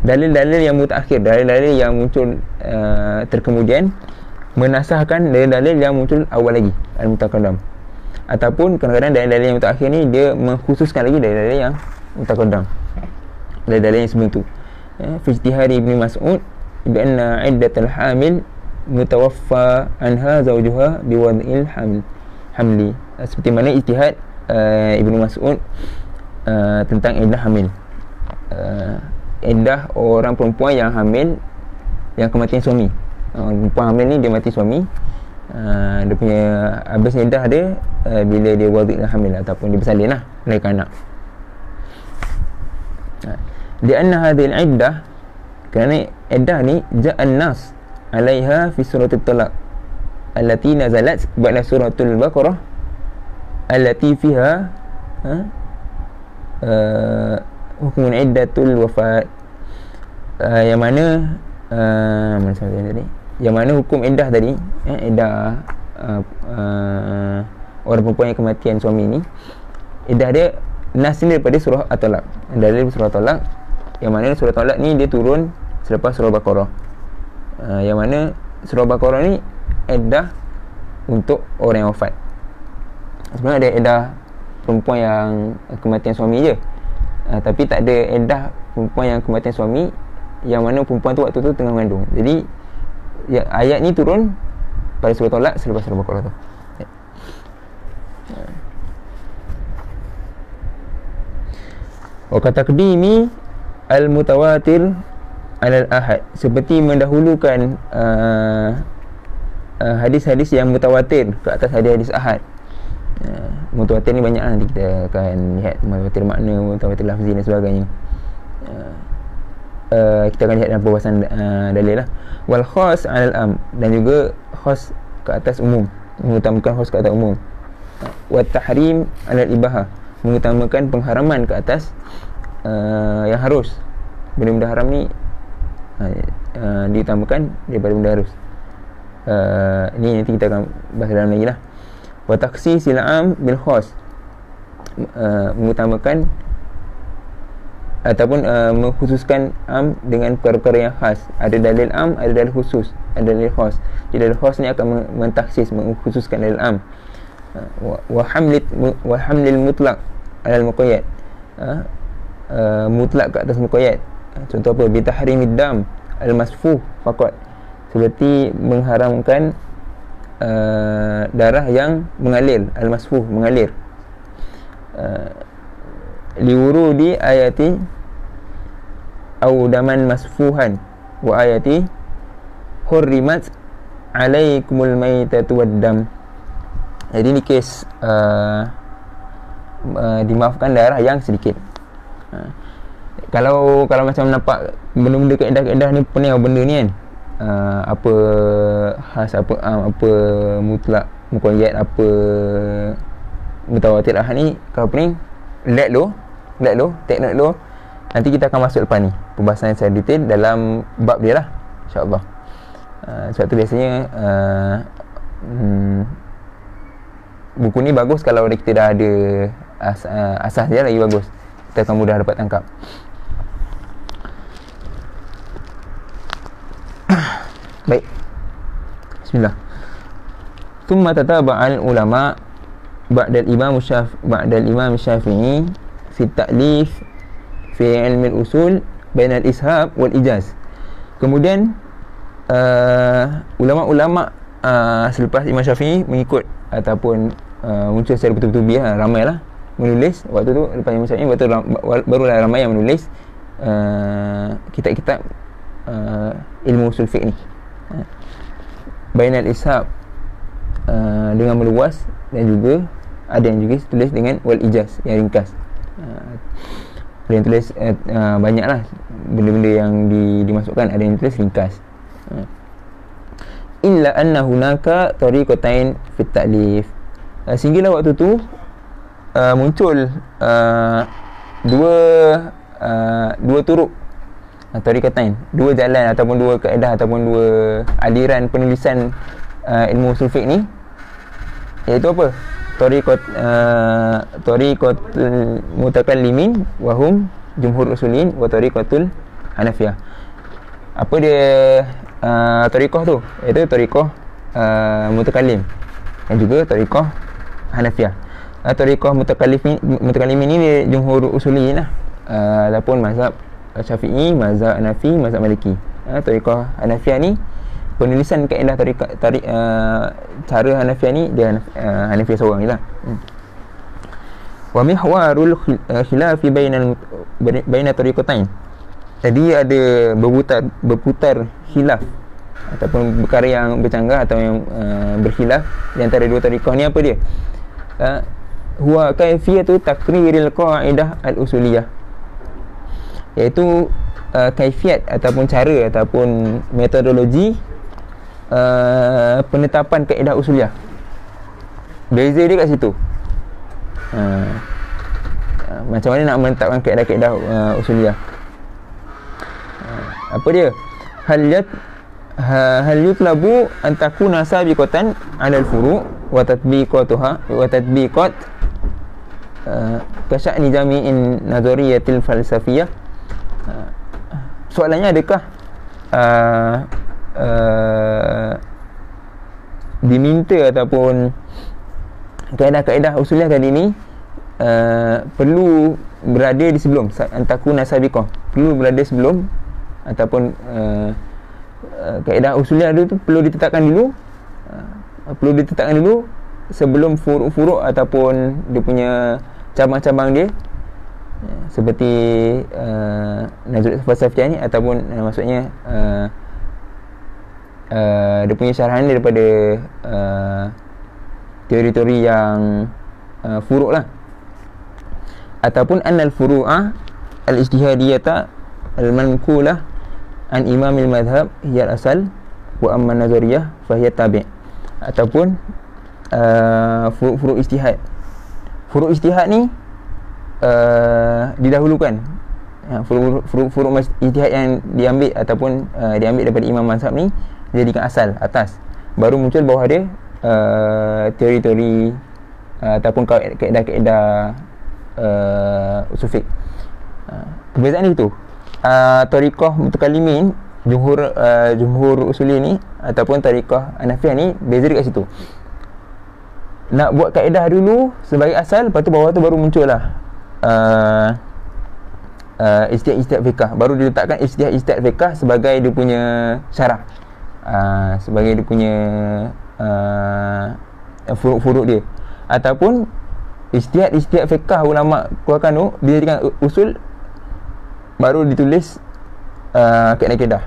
dalil-dalil yang mutaakhir, dalil-dalil yang muncul terkemudian, menasahkan dalil-dalil yang muncul awal lagi, al-mutaqaddam. Ataupun kadang-kadang dalil-dalil yang mutaakhir ni dia mengkhususkan lagi dalil-dalil yang mutaqaddam, dalil-dalil yang sebelum tu. Fi ijtihad Ibn Mas'ud bi anna iddatul hamil mutawaffa anha zawjuha biwad'il hamli. Seperti mana ijtihad Ibn Mas'ud tentang iddah hamil, iddah orang perempuan yang hamil yang kematian suami. Perempuan hamil ni dia mati suami, dia punya habis iddah dia bila dia wadid hamil ataupun dia bersalin lah, melahirkan anak. Di anna hadhil iddah, kerana iddah ni ja'an nas alaiha fi suratul talaq allati nazalat ba'da suratul baqarah allati fiha hukum iddatul wafat, yang mana yang mana hukum iddah tadi, iddah orang perempuan yang kematian suami ni, iddah dia nas ni daripada surah At-Talaq, dalil surah At-Talaq, yang mana surah At-Talaq ni dia turun selepas surah Baqarah. Yang mana surah Baqarah ni iddah untuk orang yang wafat. Sebenarnya ada iddah perempuan yang kematian suami je, tapi tak ada iddah perempuan yang kematian suami yang mana perempuan tu waktu tu tengah mengandung. Jadi ya, ayat ni turun pada surah Talaq selepas surah Baqarah tu. Wa kataqdimi al-mutawatir al-ahad, seperti mendahulukan hadis-hadis yang mutawatir ke atas hadis-hadis ahad. Mutawatir ni banyak lah, nanti kita akan lihat mutawatir makna, mutawatir lafzi dan sebagainya. Kita akan lihat dalam perbahasan dalil lah. Wal khas 'alal am, dan juga khas ke atas umum, mengutamakan khas ke atas umum. Wa tahrim 'alal ibahah, mengutamakan pengharaman ke atas yang harus. Benda-benda haram ni diutamakan daripada benda harus. Ni nanti kita akan bahas dalam lagi lah. Wa takhsisil am bil khas, mengutamakan ataupun mengkhususkan am dengan perkara yang khas. Ada dalil am, ada dalil khusus, ada dalil khas. Jadi dalil khas ni akan mentaksis, mengkhususkan dalil am. Wa hamlil mutlaq alal muqayyad, mutlak ke atas muqayyad. Contoh apa? Bi tahrimid dam al masfuh faqat, seperti mengharamkan darah yang mengalir, al masfuh, mengalir. Liwurudi ayati au daman masfuhan wa ayati hurrimat alaikumul maitatu waddam. Jadi ni kes dimaafkan darah yang sedikit. Kalau macam nampak benda-benda kaedah-kaedah ni pening benda ni kan, apa khas, apa mutlak, muqayyad, apa mutawatir ahad ni, kalau pening let lo, take note lo. Nanti kita akan masuk lepas ni pembahasan secara detail dalam bab dia lah, insya-Allah. Sebab tu biasanya buku ni bagus kalau kita dah ada asas dia, lagi bagus, kita akan mudah dapat tangkap. Baik, bismillah. Thumma tataba'al ulama ba'dal imam Syafi'i fi ta'lif fi ilmi al-usul bain al-ishab wal ijaz. Kemudian ulama-ulama selepas Imam Syafi'i mengikut ataupun muncul secara betul-betul biar ramailah menulis waktu tu. Lepas Imam Syafi'i barulah ramai yang menulis kitab-kitab ilmu usul fiqh ni. Bainal ishab, dengan meluas, dan juga ada yang juga tulis dengan wal ijaz, yang ringkas. Ada yang tulis banyaklah benda-benda yang dimasukkan, ada yang tulis ringkas. Illa anna hunaka tariqatain fit ta'lif, sehinggalah waktu tu muncul dua turuk, tariqatain, dua jalan ataupun dua kaedah ataupun dua aliran penulisan ilmu usul fiqh ni, iaitu apa? Tariqatul mutakallimin wa hum jumhur usulin wa tariqatul hanafiyah. Apa dia tariqah tu? Iaitu tariqah mutakallim dan juga tariqah hanafiyah. Tariqah mutakallimin ni dia jumhur usulin lah, ataupun mazhab Syafi'i, mazhab Hanafi, mazhab Maliki. Tariqah Hanafiyah ni penulisan kaedah cara Hanafiyah ni dia Hanafiyah seorang ni lah. Wa mihwarul khilafi baina tariqatain. Jadi ada berputar khilaf ataupun perkara yang bercanggah atau yang berkhilaf di antara dua tariqah ni. Apa dia? Huwa kaifiyatu takriril qaidah al-usuliyah, iaitu kaifiat ataupun cara ataupun metodologi penetapan kaedah usuliyah. Beza dia kat situ. Macam mana nak menetapkan kaedah-kaedah usuliyah. Apa dia? Hal yutlabu an takuna sabiqatan 'ala al-furu' wa tatbiqat kasya'ni jami'in nazariyatil falsafiyah. Soalannya, adakah diminta ataupun kaedah-kaedah usuliyah tadi ni perlu berada di sebelum antakuna sabiqah, perlu berada sebelum ataupun kaedah usuliyah tu perlu ditetapkan dulu sebelum furuk-furuk ataupun dia punya cabang-cabang dia, seperti Nazariyat Falsafiyah ni, ataupun maksudnya dia punya syarahan daripada teori-teori yang furuk lah, ataupun annal furu'a al-ijtihadiyata al-manqulah an imamil madhab hiya al-asal wa amma nazariyah fahiya tabi', ataupun furuk ijtihad. Furuk ijtihad ni didahulukan furuk ijtihad yang diambil ataupun diambil daripada imam mazhab ni jadikan asal atas, baru muncul bawah dia teori-teori ataupun kaedah-kaedah usul fiqh. Perbezaan itu tariqah mutakallimin, jumhur usuli ni ataupun tariqah Hanafiyah ni beza dekat situ. Nak buat kaedah dulu sebagai asal, lepas tu bawah tu baru muncul lah ijtihad fiqh, baru diletakkan ijtihad fiqh sebagai dia punya syarah, sebagai dia punya furuk-furuk dia, ataupun ijtihad fiqh ulama keluarkan tu dijadikan usul, baru ditulis kaedah-kaedah,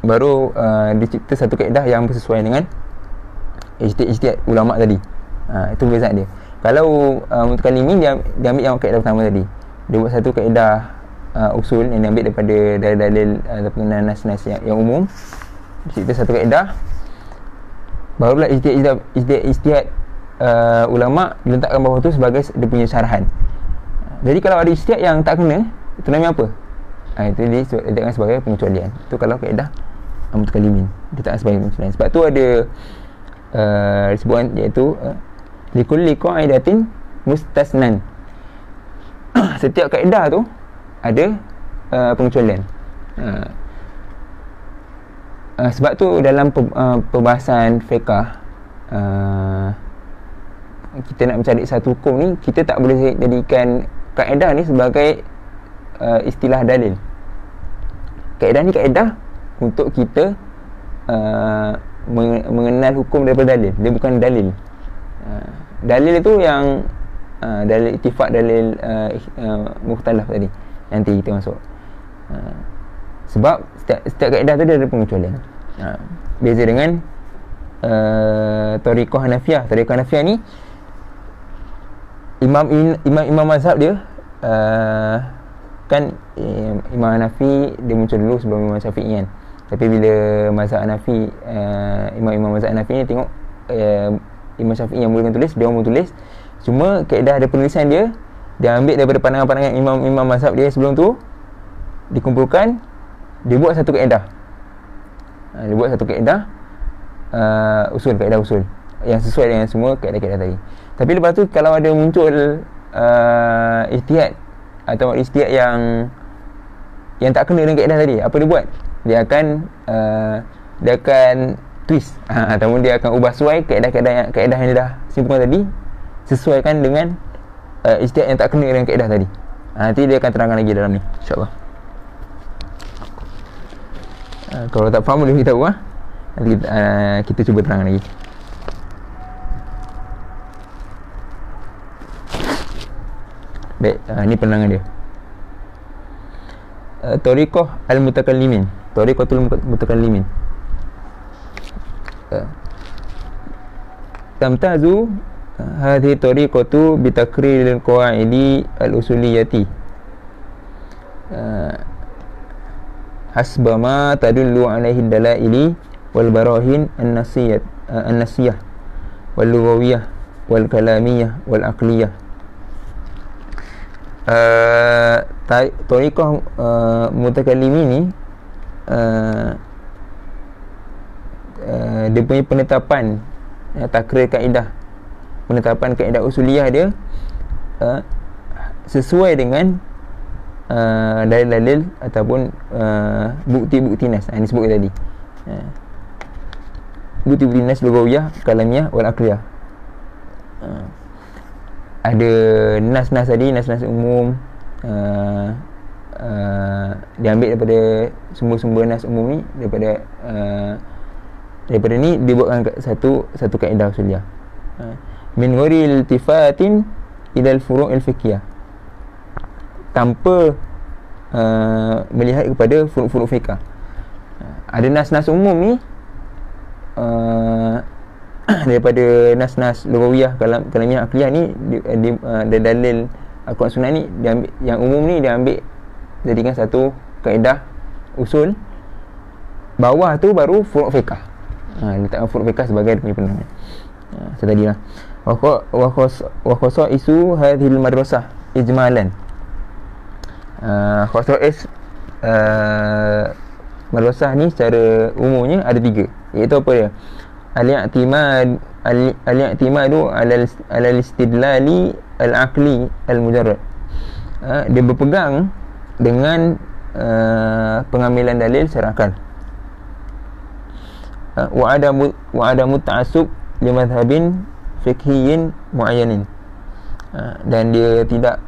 baru dicipta satu kaedah yang bersesuaian dengan ijtihad ulama tadi. Itu perbezaan dia. Kalau mutakallimin dia ambil yang kaedah pertama tadi, dia buat satu kaedah usul yang diambil daripada dalil ataupun nas-nas yang umum, dicipta satu kaedah, barulah ijtihad ulama diletakkan bawah tu sebagai dia punya syarahan. Jadi kalau ada ijtihad yang tak kena, itu namanya apa? Itu diletakkan sebagai pengecualian. Itu kalau kaedah mutakallimin diletakkan sebagai pengecualian. Sebab tu ada disebutkan, iaitu likulli qaidatin mustasnan. Setiap kaedah tu ada pengecualian. Sebab tu dalam perbahasan fiqh, kita nak mencari satu hukum ni, kita tak boleh jadikan kaedah ni sebagai istilah dalil. Kaedah ni kaedah untuk kita mengenal hukum daripada dalil. Dia bukan dalil. Dalil itu yang dalil ittifaq, dalil mukhtalaf tadi, nanti kita masuk. Sebab setiap kaedah tu dia ada pengecualian. Beza dengan tariqah Hanafiyah. Tariqah Hanafiyah ni imam mazhab dia kan Imam Hanafi dia muncul dulu sebelum Imam Syafi'i kan. Tapi bila mazhab Hanafi, imam mazhab Hanafi ni tengok Imam Syafi'i yang mulakan tulis, dia orang tulis. Cuma kaedah ada penulisan dia ambil daripada pandangan-pandangan imam mazhab dia sebelum tu, dikumpulkan, dia buat satu kaedah. Dia buat satu kaedah kaedah usul yang sesuai dengan semua kaedah-kaedah tadi. Tapi lepas tu kalau ada muncul ijtihad atau ijtihad yang tak kena dengan kaedah tadi, apa dia buat? Dia akan twist, ataupun dia akan ubah sesuai kaedah yang dia dah simpulkan tadi, sesuaikan dengan ijtihad yang tak kena dengan kaedah tadi. Nanti dia akan terangkan lagi dalam ni, insya-Allah. Kalau tak faham boleh beritahu nanti kita cuba terangkan lagi. Baik, ni penerangan dia. Tariqah al-mutakallimin, tariqatul mutakallimin. Tamtazu hadhihi tariqatu bi takriril qawaidi al-usuliyati hasba ma tadullu alaihi dalaili wal barahin an-nasiyah wal lughawiyah wal kalamiyah wal aqliyah. Tariqah mutakallimin ni dia punya penetapan takrir kaedah, penetapan kaedah usuliyah dia sesuai dengan dalil-dalil ataupun bukti-bukti nas. Ini sebut tadi, bukti-bukti nas lughawiyah, kalamiyah wal aqliyah. Ada nas-nas tadi, nas-nas umum, diambil daripada sumber-sumber nas umum ni, daripada ni dibuatkan satu kaedah usuliyah, min ghairi iltifatin ila al-furu' al-fiqhiyah, tanpa melihat kepada furuk-furuk fiqh. Ada nas-nas umum ni daripada nas-nas lughawiyah, kalamiyah, aqliyah ni ada dalil Al-Quran Sunnah ni diambil, yang umum ni diambil jadikan satu kaedah usul. Bawah tu baru furuk fiqh. Letakkan furuk fiqh sebagai punya penerangan. Tadilah wa khasa isu hadhil madrasah ijmalan. Khosais madrasah ni secara umumnya ada 3, iaitu apa dia? Al-i'timadu ala istidlali al-aqli al-mujarrad. Dia berpegang dengan pengambilan dalil secara akal. Wa adamu ta'assub li madhhabin fiqhiyyin muayyanin. Dan dia tidak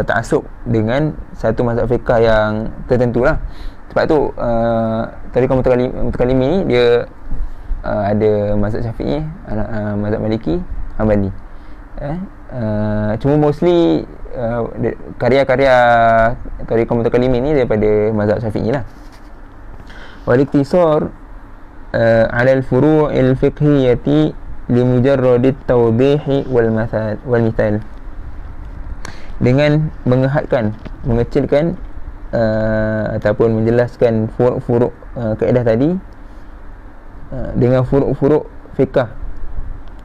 ta'assub dengan satu mazhab fiqh yang tertentulah. Sebab tu tariqah mutakallimin ni dia ada mazhab Syafi'i, mazhab Maliki, Hanbali. Cuma mostly karya-karya tariqah mutakallimin ni daripada mazhab Syafi'i lah. Wal iktisar ala al-furu' al-fiqhiyyati li mujarrad at-tawdih wal mithal. Dengan mengecilkan ataupun menjelaskan furuk-furuk kaedah tadi dengan furuk-furuk fiqh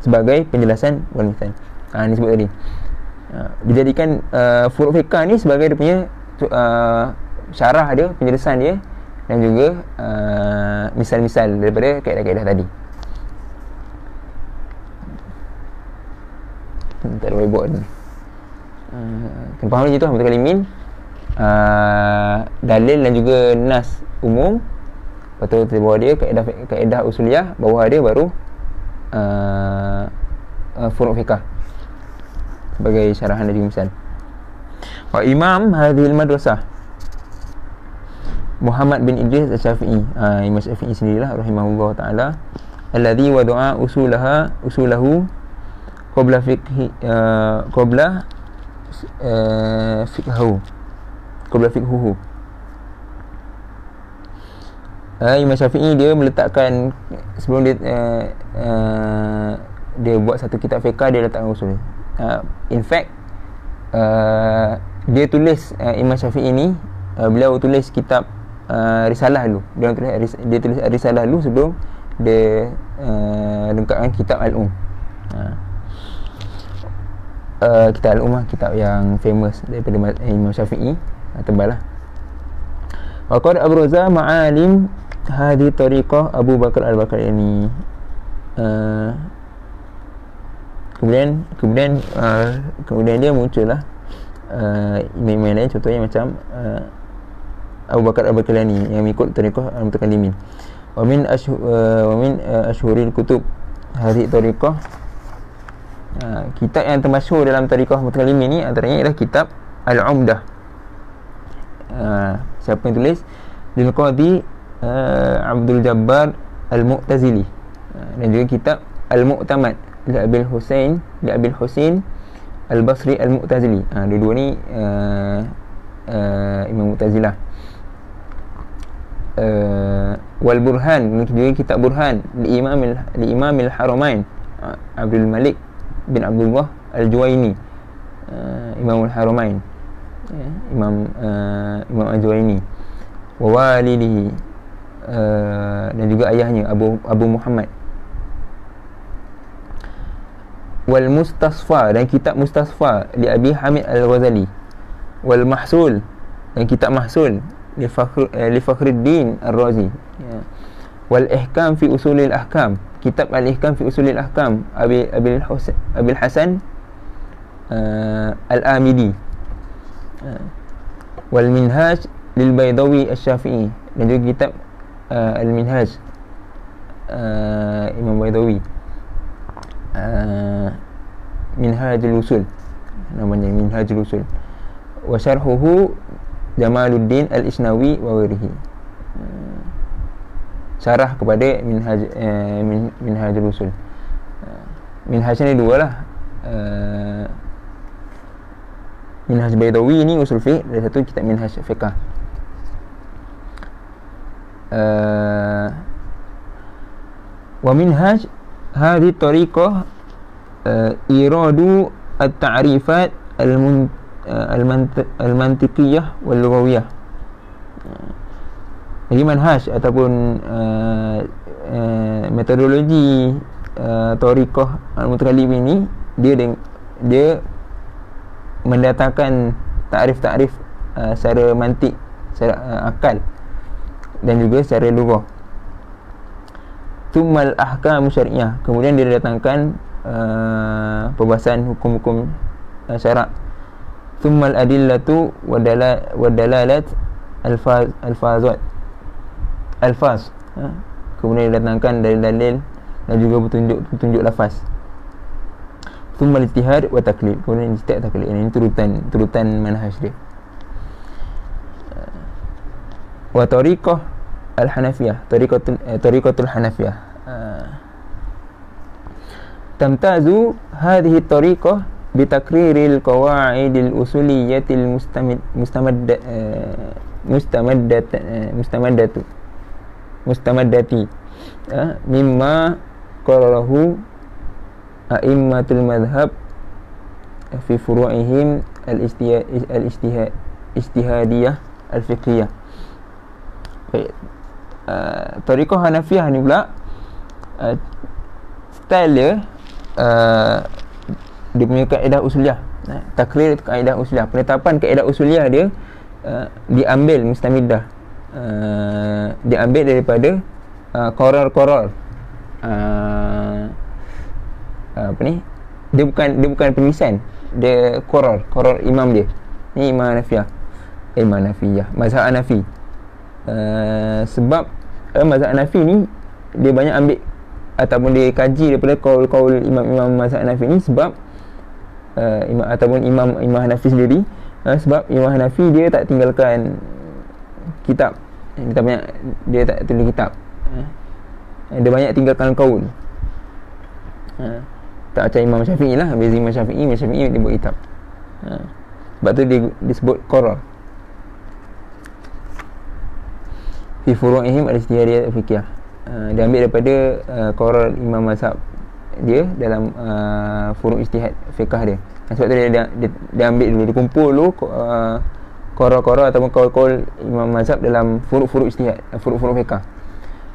sebagai penjelasan wal mithal. Ni sebut tadi. Dijadikan furuk fiqh ni sebagai dia punya syarah dia, penjelasan dia, dan juga misal-misal daripada kaedah-kaedah tadi. Tak ada whiteboard ni. Kena faham je tu Mutakallimin, dalil dan juga nas umum. Lepas tu di bawah dia kaedah usuliyah, bawah dia baru furu' fiqh sebagai syarahan dan juga misal. Wa imam hadhil madrasah Muhammad bin Idris Al-Syafi'i, Imam Syafi'i sendirilah rahimahullah ta'ala, alladhi wada'a usulahu qabla fiqhi qabla fiqhuhu. Imam Syafi'i dia meletakkan, sebelum dia buat satu kitab fiqh, dia letakkan usul. In fact dia tulis Imam Syafi'i ni, beliau tulis kitab risalah dulu. Dia tulis risalah dulu sebelum dia lengkapkan kitab Al-Um. Kitab Al-Um lah, kitab yang famous daripada Imam Syafi'i, tebal lah. Wa qad abraza ma'alim hadhi tariqah Abu Bakar Al-Bakari. Kemudian dia muncullah imam-imam lain, contohnya macam Abu Bakar Al-Bakari yang mengikut tariqah Al-Mutakallimin. Wa min ashhuril kutub hadhi tariqah, kitab yang termasyhur dalam tariqah Mutakallimin ni antaranya ialah kitab Al-Umdah. Siapa yang tulis? Lil Qadhi Abdul Jabbar Al-Mu'tazili. Dan juga kitab Al-Mu'tamad li Abil Husain Al-Basri Al-Mu'tazili. Dua-dua ni Imam Mu'tazilah. Wal Burhan, juga kitab Burhan li Imam Al-Haramain Abdul Malik bin Abdullah Al-Juwaini, Imam Al-Haramain, Imam Al-Juwaini, wa walidihi, dan juga ayahnya Abu Muhammad. Wal Mustasfa, dan kitab Mustasfa li Abi Hamid Al-Ghazali. Wal Mahsul, dan kitab Mahsul li Fakhruddin Ar-Razi. Wal Ihkam fi Usulil Ahkam, kitab Al-Ihkam fi Usulil Ahkam Abil Hasan Al-Amidi. Wal Minhaj lil Baydawi Asy-Syafi'i, dan juga kitab Al-Minhaj Imam Baydawi, Minhajul Usul, namanya Minhajul Usul. Wa syarhuhu Jamaluddin Al-Isnawi wa ghairihi. Syarah kepada Minhajul Usul. Minhaj ni dua lah. Minhaj Baydawi ni usul fiqh, dan satu kitab Minhaj fiqh. Wa minhaj hadhi tariqah iradu at-ta'rifat al-mantiqiyah wal lughawiyah. Jadi manhaj ataupun metodologi tariqah Al-Mutakallimin ini, dia mendatangkan takrif-takrif secara mantik, secara akal, dan juga secara lughah. Tsummal ahkam syariah, kemudian dia datangkan perbahasan hukum-hukum syarak. Tsummal adillatu wa dalalat alfaz, kemudian dia datangkan dalil-dalil dan juga petunjuk lafaz. Tsummal ijtihad wa taklid, kemudian ijtihad taklid. Ini turutan manhaj dia. Wa tariqah al-Hanafiyah, tariqatul Hanafiyah. Tamtazu hadhihi tariqah bi taqriril qawaidil usuliyyatil mustamaddati mimma qararahu a'immatul madhhab fi furu'ihim al-ijtihadiyah al-fiqhiyah. Baik, tariqah Hanafiyah ni pula style dia, dia punya kaedah usuliyah, takrir kaedah usuliyah, penetapan kaedah usuliyah dia diambil mustamidah, diambil daripada qarar apa ni, dia bukan pemisan, dia qarar imam dia ni, Imam Hanafiyah, mazhab Hanafi. Sebab mazhab Hanafi ni dia banyak ambil ataupun dia kaji daripada kaul imam-imam mazhab Hanafi ni, sebab imam Hanafi sendiri, sebab Imam Hanafi dia tak tinggalkan kitab, dia tak tulis kitab, dia banyak tinggalkan kaul. Tak macam Imam Syafi'i lah, beza Imam Syafi'i dia buat kitab. Sebab tu dia disebut qarar fi furu'ihim al-ijtihadiyah al-fiqhiyah. Dia ambil daripada qarar imam mazhab dia dalam furu' ijtihad fiqh dia. Sebab tu dia ambil dulu, dia kumpul dulu qarar ataupun qaul imam mazhab dalam furu' ijtihad, furu' fiqh.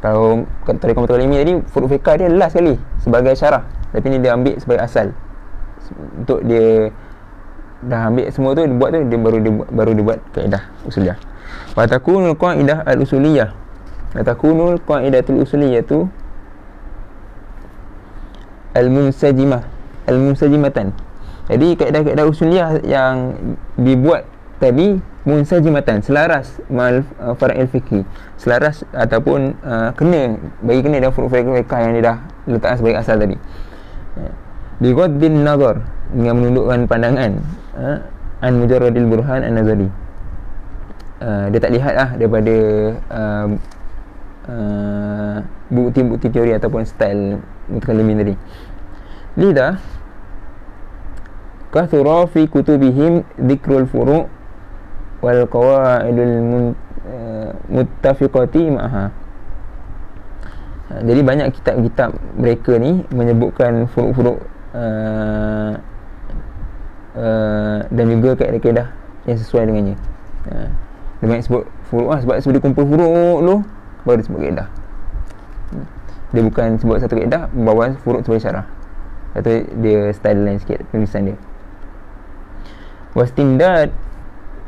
Kalau tariqah mutakallimin tadi, furu' fiqh dia last sekali sebagai syarah, tapi ni dia ambil sebagai asal. Untuk dia dah ambil semua tu, dia buat tu, dia baru dibuat kaedah usuliyah. Wa takunul qaidah al-usuliyah, wa takunul qaidatul usuliyah tu al-munsajimatan. Jadi kaedah-kaedah usuliyah yang dibuat tadi munsajimatan, selaras mal fara'il fiqhi, selaras ataupun kena dalam furu' fiqh yang dia dah letakkan sebagai asal tadi. Bi ghaddin nazar, dengan menundukkan pandangan an mujarradil burhan an-nazari. Dia tak lihat lah daripada bukti-bukti teori ataupun style mutakallimin tadi. Lidah kathura fi kutubihim dzikrul furu' wal qawaidul muttafiqati ma'aha. Jadi banyak kitab-kitab mereka ni menyebutkan furu'-furu' dan juga kaedah-kaedah yang sesuai dengannya. Dia banyak sebut furu' lah, sebab dia kumpul furu' dulu baru dia sebut kaedah. Dia bukan sebut satu kaedah bawa furu' sebagai syarah. Atau dia style lain sikit penulisan dia.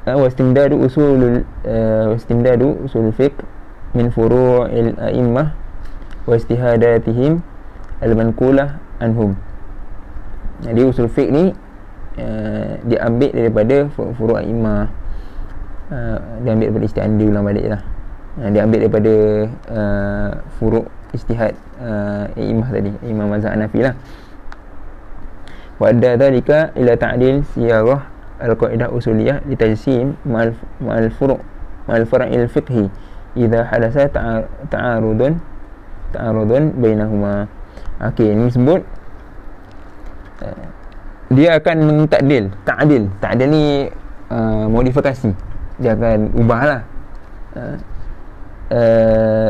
Wastimdadu usulul fiqh min furu'il a'immah wa istihadatihim al-manqulah anhum. Jadi usul fiqh ni dia ambil daripada furu' a'immah, dia ambil daripada ijtihad, dia ulang balik lah. Dia ambil daripada furu' ijtihad a'immah tadi, imam mazhab Hanafi lah. Wa adda dhalika ila ta'dil siyarah al-qaidah usuliyah li tajsim ma'al furu' ma'al fara'il fiqhi idza hadasa ta'arudun bainahuma. Okey, ini sebut dia akan mengtakdil. Ta'dil ni modifikasi. Dia akan ubahlah.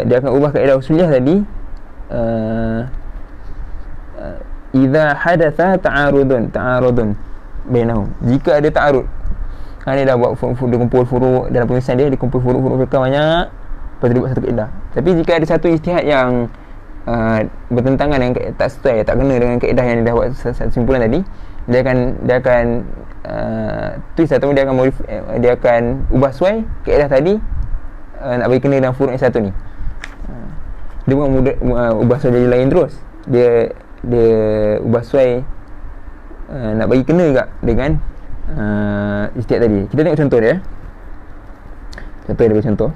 Dia akan ubah kaedah usuliyah tadi. Idza hadatha ta'arudun bainahum. Jika ada ta'arud. Dia dah buat dia kumpul furu' dalam penulisan dia kumpul furu' fiqh banyak, lepas dia buat satu kaedah. Tapi jika ada satu ijtihad yang bertentangan dengan tak sesuai, tak kena dengan kaedah yang dia dah buat simpulan tadi, dia akan twist ataupun dia akan ubah suai kaedah tadi, nak bagi kena dalam furuk yang satu ni. Dia bukan mudah ubah suai jadi lain terus. Dia ubah suai nak bagi kena juga dengan istiad tadi. Kita tengok contoh dia. Contoh dia bagi contoh.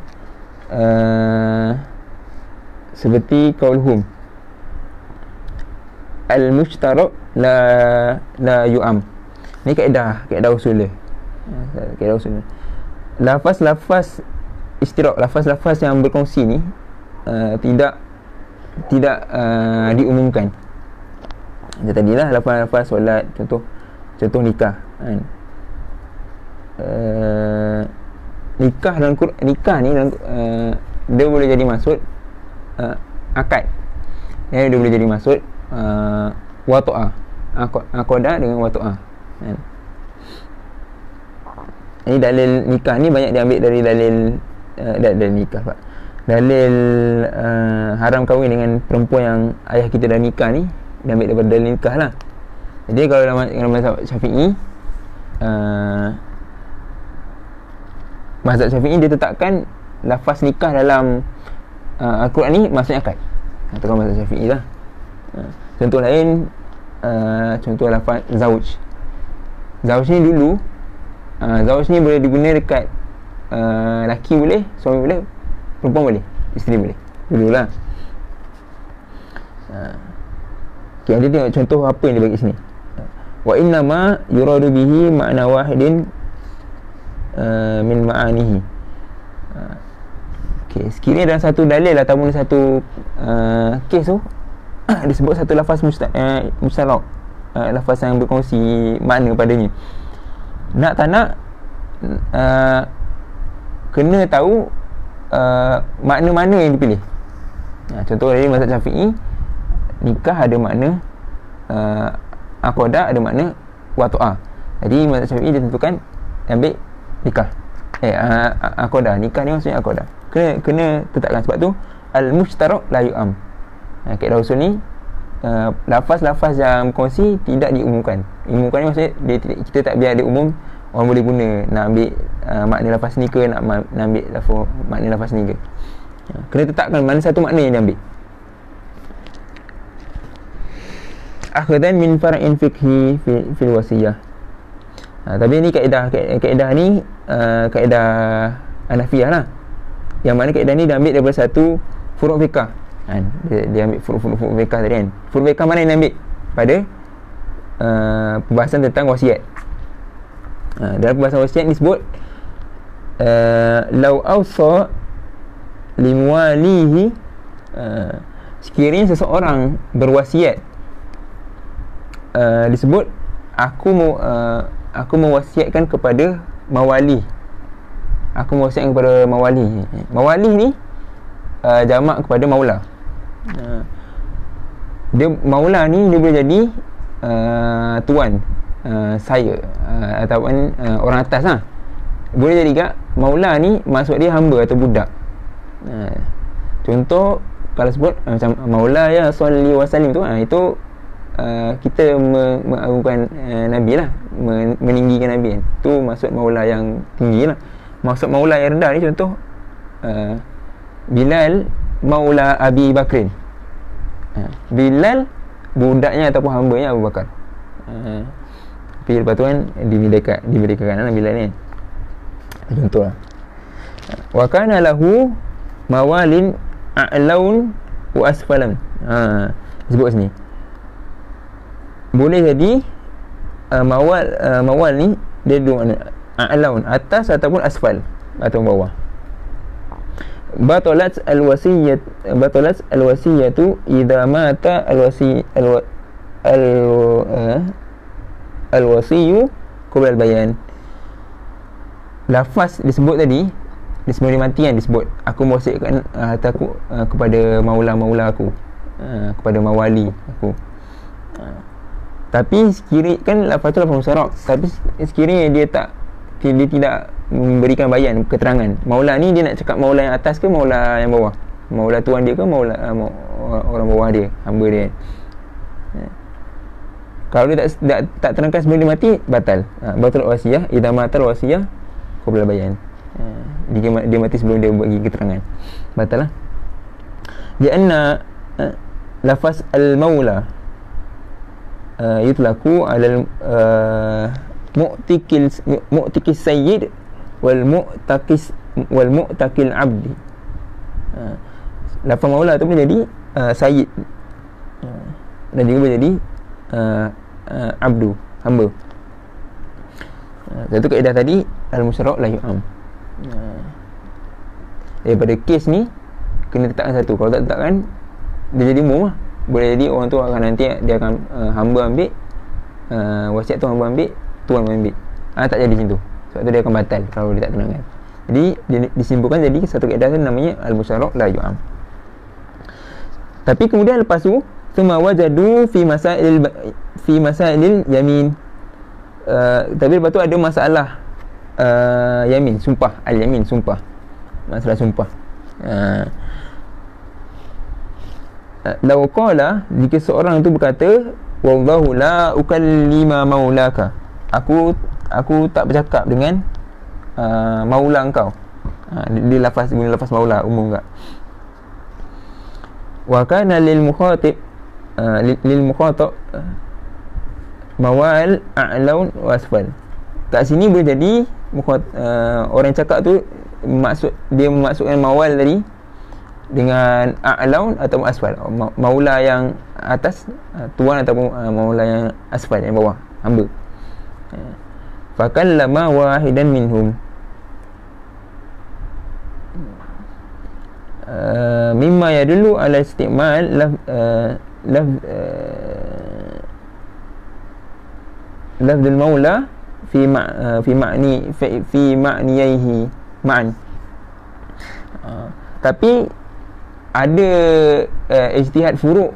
Seperti qauluhum al-mushtarak la yu'am. Ni kaedah usul dia. Kaedah usul dia. Lafaz-lafaz istirak, lafaz-lafaz yang berkongsi ni tidak diumumkan. Macam tadilah lafaz-lafaz solat, contoh nikah kan. Nikah dalam nikah ni dalam, dia boleh jadi maksud akad. Dia boleh jadi maksud watu'ah, aqadah dengan watu'ah kan. Ini dalil nikah ni banyak diambil dari dalil dalil nikah Pak. Dalil haram kahwin dengan perempuan yang ayah kita dah nikah ni diambil daripada dalil nikah lah. Jadi kalau dalam mazhab Syafi'i, mazhab Syafi'i dia tetapkan lafaz nikah dalam Al-Quran ni maksudnya akad. Itu kan mazhab Syafi'i lah. Contoh lain, contoh lafaz zauj. Zauj ni dulu, zauj ni boleh diguna dekat laki boleh, suami boleh, perempuan boleh, isteri boleh. Dululah. Okay, dia tengok contoh apa yang dia bagi sini. Wa innama yuradu bihi ma'na wahidin min ma'anihi. Okay, sekiranya dalam satu dalil ataupun satu kes tu disebut satu lafaz mustalaq, lafaz yang berkongsi makna padanya. Nak tak nak kena tahu makna mana yang dipilih. Contoh dari mazhab Syafi'i, nikah ada makna aqadah, ada makna watu'ah. Jadi mazhab Syafi'i dia tentukan ambil nikah, aqadah. Nikah ni maksudnya aqadah. Kena tetapkan, sebab tu al-mushtarak la yu'am. Kaedah usul ni, lafaz-lafaz yang kongsi tidak diumumkan. Umumkan ni maksudnya kita tak biar dia umum, orang boleh guna nak ambil makna lafaz ni ke, nak ambil makna lafaz ni ke. Kena tetapkan mana satu makna yang diambil. Akhdan min far'in fiqhi fil wasiyah. Tapi ni kaedah ni kaedah Hanafiyah lah. Yang mana kaedah ni diambil daripada satu furuk fiqh kan. Dia ambil furuk fiqh tadi kan. Furuk fiqh mana yang diambil? Pada pembahasan tentang wasiat. Dalam pembahasan wasiat ni sebut law awsa limuwalihi, sekiranya seseorang berwasiat, disebut aku mewasiatkan kepada mawali. Aku mewasiatkan kepada mawali. Mawali ni jamak kepada maula. Dia maula ni dia boleh jadi tuan, saya, ataupun orang atas lah. Boleh jadi juga maula ni maksud dia hamba atau budak. Contoh kalau sebut macam maula ya salli wa sallim tu, itu kita mengagungkan Nabi lah, meninggikan Nabi kan. Tu maksud maula yang tinggi lah. Maksud maula yang rendah ni contoh Bilal maula Abi Bakrin. Bilal budaknya ataupun hambanya Abu Bakar. Tapi lepas tu kan diberikan lah Bilal ni. Contoh lah. Wa kana lahu mawalin a'laun wa asfalan. Sebut sini. Boleh jadi mawal ni dia dua makna, a'laun atas ataupun asfal atau bawah. Batalat al-wasiyatu idza mata al-wasiyyu qabla al-bayan. Lafaz disebut tadi, disebut dia mati kan, disebut aku mewasiatkan hartaku kepada maula-maula aku, kepada mawali aku. Tapi sekiranya kan lafaz tu lafaz musyarak, tapi sekiranya dia tidak memberikan bayan, keterangan. Maula ni dia nak cakap maula yang atas ke maula yang bawah? Maula tuan dia ke maula orang bawah dia, hamba dia. Kalau dia tak terangkan sebelum dia mati, batal. Batal wasiyah, idza matal wasiyah qabla bayan. Jika dia mati sebelum dia bagi keterangan, batal lah. Lianna lafaz al-maula yutlaku ala mu'tikis sayyid wal mu'takil abdi. Lafaz maula tu boleh jadi sayyid, dan juga boleh jadi abdu, hamba. Satu kaedah tadi al-musyraq la yu'am. Daripada kes ni kena tetapkan satu. Kalau tak tetapkan, dia jadi umum lah. Boleh jadi orang tu akan nanti dia akan hamba ambil wasiat tu, hamba ambil, tuan ambil. Tak jadi macam tu. Sebab tu dia akan batal kalau dia tak tenangkan. Jadi dia disimpulkan, jadi satu kaedah tu namanya al-musyraq la yu'am. Tapi kemudian lepas tu thumma wajadu fi masailil yamin. Tapi lepas tu ada masalah yamin, sumpah, al-yamin, sumpah. Masalah sumpah. Law qala, jika seorang tu berkata wallahu la ukallima maulaka, aku tak bercakap dengan maula engkau. Dia guna lafaz maula umum enggak. Wa kana lil mukhatib mawal a'laun wa asfal. Kat sini boleh jadi orang yang cakap tu memasukkan mawal tadi dengan a'laun atau asfal, maula yang atas, tuan, ataupun maula yang asfal, yang bawah, hamba. Fakallama wahidan minhum mimma yadullu ala istimal lafzul maula fi ma'niyaihi ma'an. Tapi ada ijtihad furuk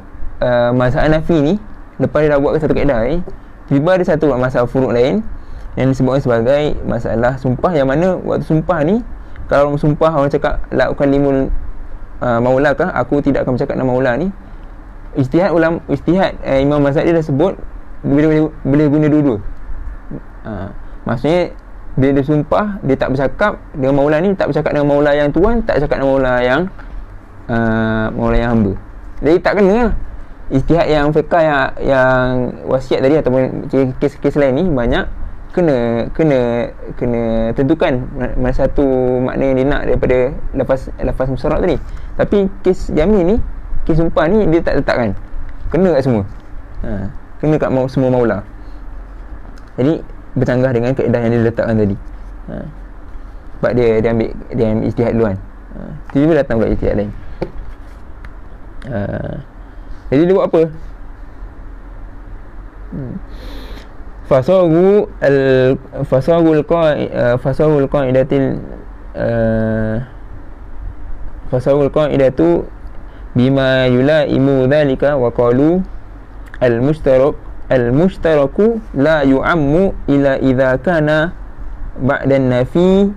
mazhab Hanafi ni, lepas dia dah buat satu kaedah tiba ada satu masalah furuk lain yang disebutkan sebagai masalah sumpah, yang mana waktu sumpah ni, kalau orang sumpah, orang cakap la ukallimul maulakah, aku tidak akan bercakap dengan maula ni, ijtihad Imam Mazhab dia dah sebut boleh guna dua-dua. Maksudnya dia sumpah, dia tak bercakap dengan maula ni, tak bercakap dengan maula yang tuan, tak bercakap dengan maula yang hamba. Jadi tak kena lah. Ijtihad yang fiqh yang wasiat tadi ataupun kes-kes lain ni banyak kena tentukan mana satu makna yang dia nak daripada lafaz musyarak tadi. Tapi kes yamin ni, kes sumpah ni, dia tak letakkan. Kena kat semua. Kena kat semua maula. Jadi bercanggah dengan kaedah yang dia letakkan tadi. Sebab dia ambil ijtihad duluan. Tiba-tiba datang pula ijtihad lain. Jadi dia buat apa? Fasawul qaidatu bima yulaimu dhalika wa qalu al-mushtaraku la yu'ammu ila idza kana ba'da nafi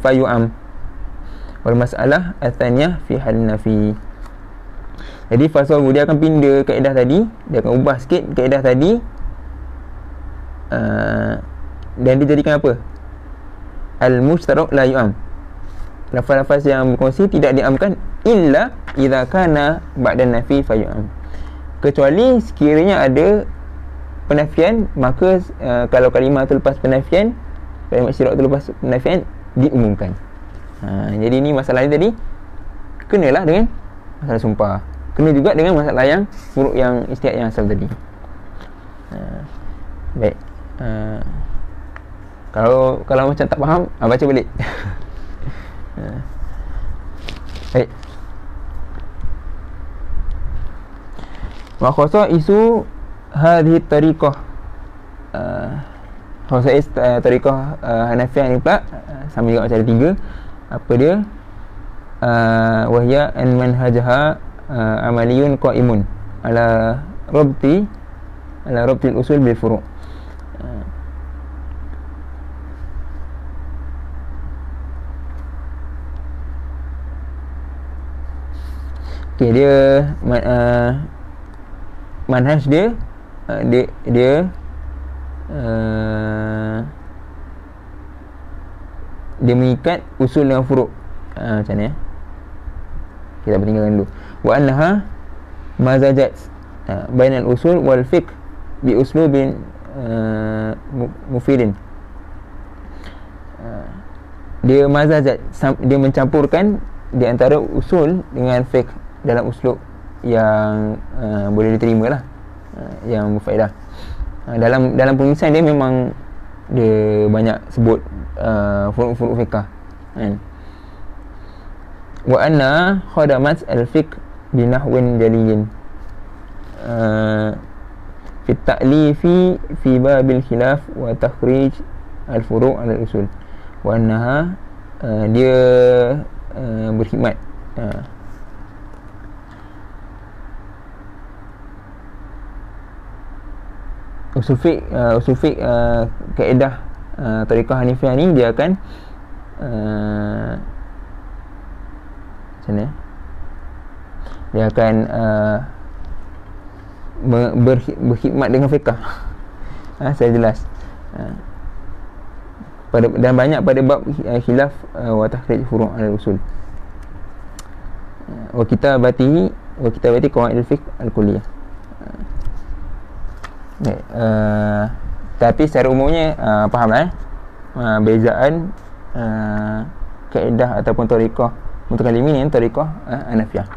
fa yu'am wal mas'alah athaniyah fi hal nafi. Jadi fasahu dia akan pindah kaedah tadi, dia akan ubah sikit kaedah tadi, dan dia jadikan apa? Al-mushtarak la yu'am. Lafaz-lafaz yang berkongsi tidak diamkan illa idza kana ba'da nafi fa yu'am. Kecuali sekiranya ada penafian, maka kalau kalimah tu lepas penafian, kalimat syirak tu lepas penafian, diumumkan. Jadi ni masalah ni tadi kenalah dengan masalah sumpah, kena juga dengan masalah yang furuk, yang ijtihad yang asal tadi. Baik. Kalau macam tak faham, baca balik. Baik. Wa khasaisu hadhihi tariqah. Khasais tariqah Hanafiyah ni pula sama juga macam ada tiga. Apa dia? Wahya an manhajaha amaliyun qaimun ala rabtil usul bil furu'. Okey, dia manhaj dia dia mengikat usul dengan furuk. Macam ni kita tinggalkan dulu. Wa annaha mazajat bainal usul wal fiqh bi uslubin mufidin. Dia mazajat, dia mencampurkan di antara usul dengan fiqh dalam uslub yang boleh diterima lah, yang berfaedah. Dalam penulisan dia memang dia banyak sebut furuk-furuk fiqh kan. Wa anna khadamat al-fiqh binahwin jaliyin fi ta'lifi fi babil khilaf wa takhrij al-furu' ala al-usul. Wa annaha dia berkhidmat usul fiqh kaedah tariqah Hanifiyah ni dia akan macam ni, dia akan berkhidmat dengan fiqh. Saya jelas dan banyak pada bab khilaf wa takhrij furu' al-usul wa kitabati qawaid al-fiqh al-kulliyah. Tapi secara umumnya faham bezaan kaedah ataupun tariqah mutakallimin yang tariqah Hanafiyah.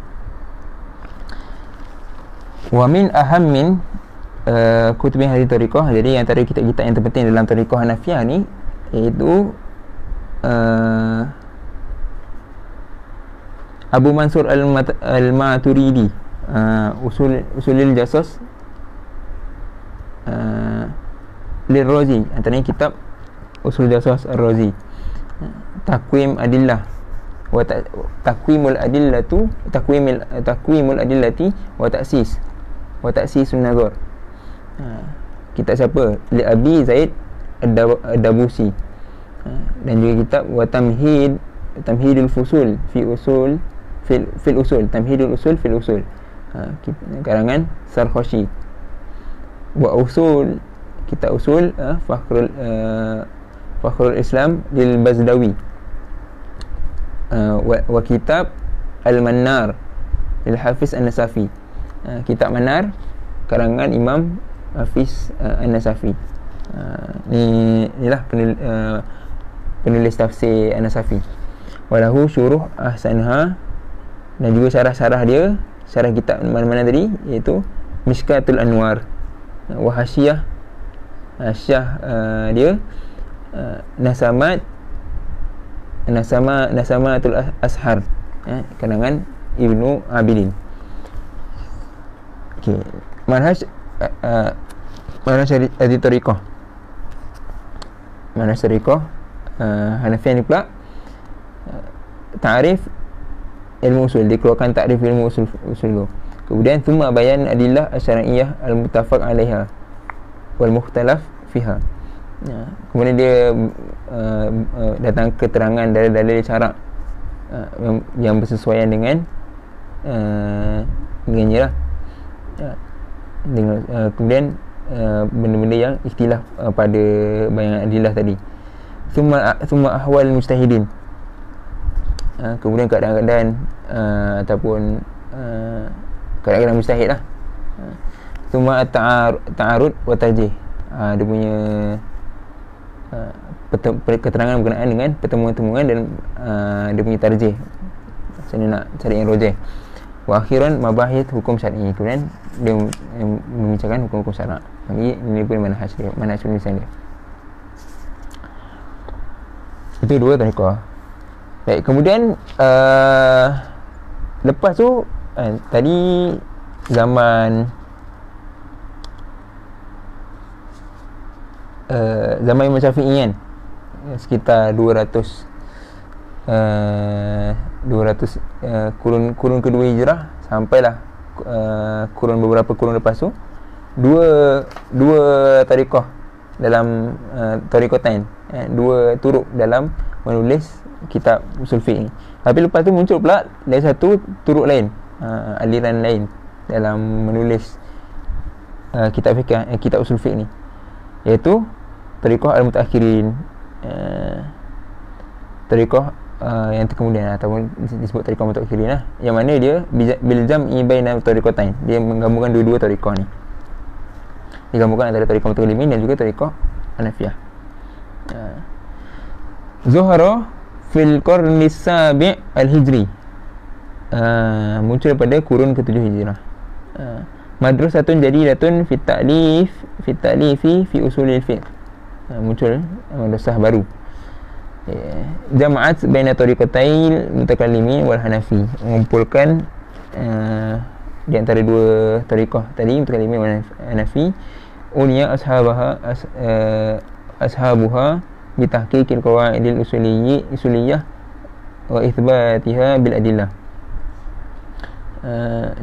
Wa min ahammin kutub hadis tariqah, jadi antara kitab-kitab yang terpenting dalam tariqah Hanafiyah ni iaitu Abu Mansur al-Maturidi usulil jasas Lil-Razi, antaranya kitab Usul Jasas Ar-Razi, Takwim Adillah wa Takwimul Adillati wa Ta'sisun Nazar. Kitab siapa? Li Abi Zaid Ad-Dabusi. Dan juga kitab wa Tamhidul Fusul fil usul Tamhidul Usul karangan Sarkhashi. Wa kitab usul Fakhrul Islam lil Bazdawi. Wa kitab Al-Mannar lil Hafiz An-Nasafi. Kitab Manar karangan Imam Hafiz An-Nasafi. Inilah penulis tafsir An-Nasafi. Walahu syuruh ahsanha, dan juga syarah-syarah dia, syarah kitab mana-mana tadi, iaitu Mishkatul Anwar wa Hasyah dia Nasamatul Ashar, karangan Ibnu Abidin. Okey, manhaj tariqah Hanafiyah ni pula ta'rif ilmu usul, dikeluarkan ta'rif ilmu usul dulu. Kemudian thumma bayan adillah asy-syar'iyyah al-muttafaq 'alaiha wal mukhtalaf fiha. Kemudian dia datang keterangan dari dalil syarak yang bersesuaian dengan lah. Kemudian benda-benda yang ikhtilaf pada bayangan adillah tadi. Thumma ahwal mujtahidin, kemudian keadaan-keadaan ataupun keadaan mujtahid lah. Thumma ta'arud wa tarjih, dia punya keterangan berkenaan dengan pertemuan-pertemuan dan dia punya tarjih, macam mana nak cari yang rojih. Wa akhiran mabahith hukum syar'i, kemudian dia membincangkan hukum-hukum syarak. Ini pun manhaj penulisan dia. Itu dua tariqah. Baik, kemudian lepas tu tadi zaman Imam Syafi'i kan, sekitar 200 kurun kedua hijrah sampailah beberapa kurun lepas tu, dua tariqah dalam tariqatain, dua turuk dalam menulis kitab usul fiqh ni. Tapi lepas tu muncul pula dari satu turuk lain, aliran lain dalam menulis kitab fiqh, kitab usul fiqh ni, iaitu tariqah al-mutaakhirin, tariqah yang terkemudian ataupun disebut tariqah mutaakhirin lah, yang mana dia bil jam'i baina tariqatain, dia menggabungkan dua-dua tariqah ni, digabungkan antara tariqah mutakallimin dan juga tariqah Hanafiyah. Zuhara fil qarni sabi' al-hijri, muncul pada kurun ke-7 Hijrah. Madrasatun jadidatun fi ta'lifi fi usulil fiqh, muncul madrasah baru. Jama'at baina tariqatil mutakallimin wal hanafi, mengumpulkan di antara dua tariqah tadi, mutakallimin wal hanafi. Unia ashabuha bi tahqiqil qawaidil usuliyah wa itsbatiha bil adillah,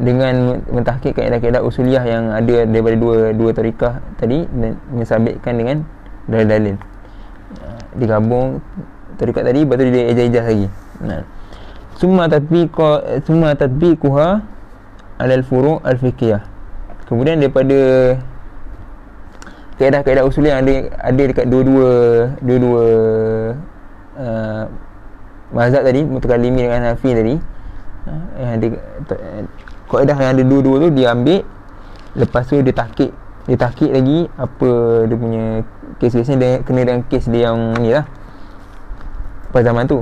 dengan mentahqiq kaedah-kaedah usuliyah yang ada daripada dua tariqah tadi dan mensabitkan dengan dalil-dalil. Digabung tariqah tadi, lepas tu dia ejaz lagi. Summa tatbiquha alal furu' al-fiqhiyah, kemudian daripada kaedah-kaedah usul yang ada dekat dua-dua mazhab tadi, mutakallimin dengan Hanafi tadi, yang ada kaedah yang ada dua-dua tu dia ambil, lepas tu dia tahqiq lagi apa dia punya kes-kesnya, dia kena dengan kes dia yang ni lah pada zaman tu,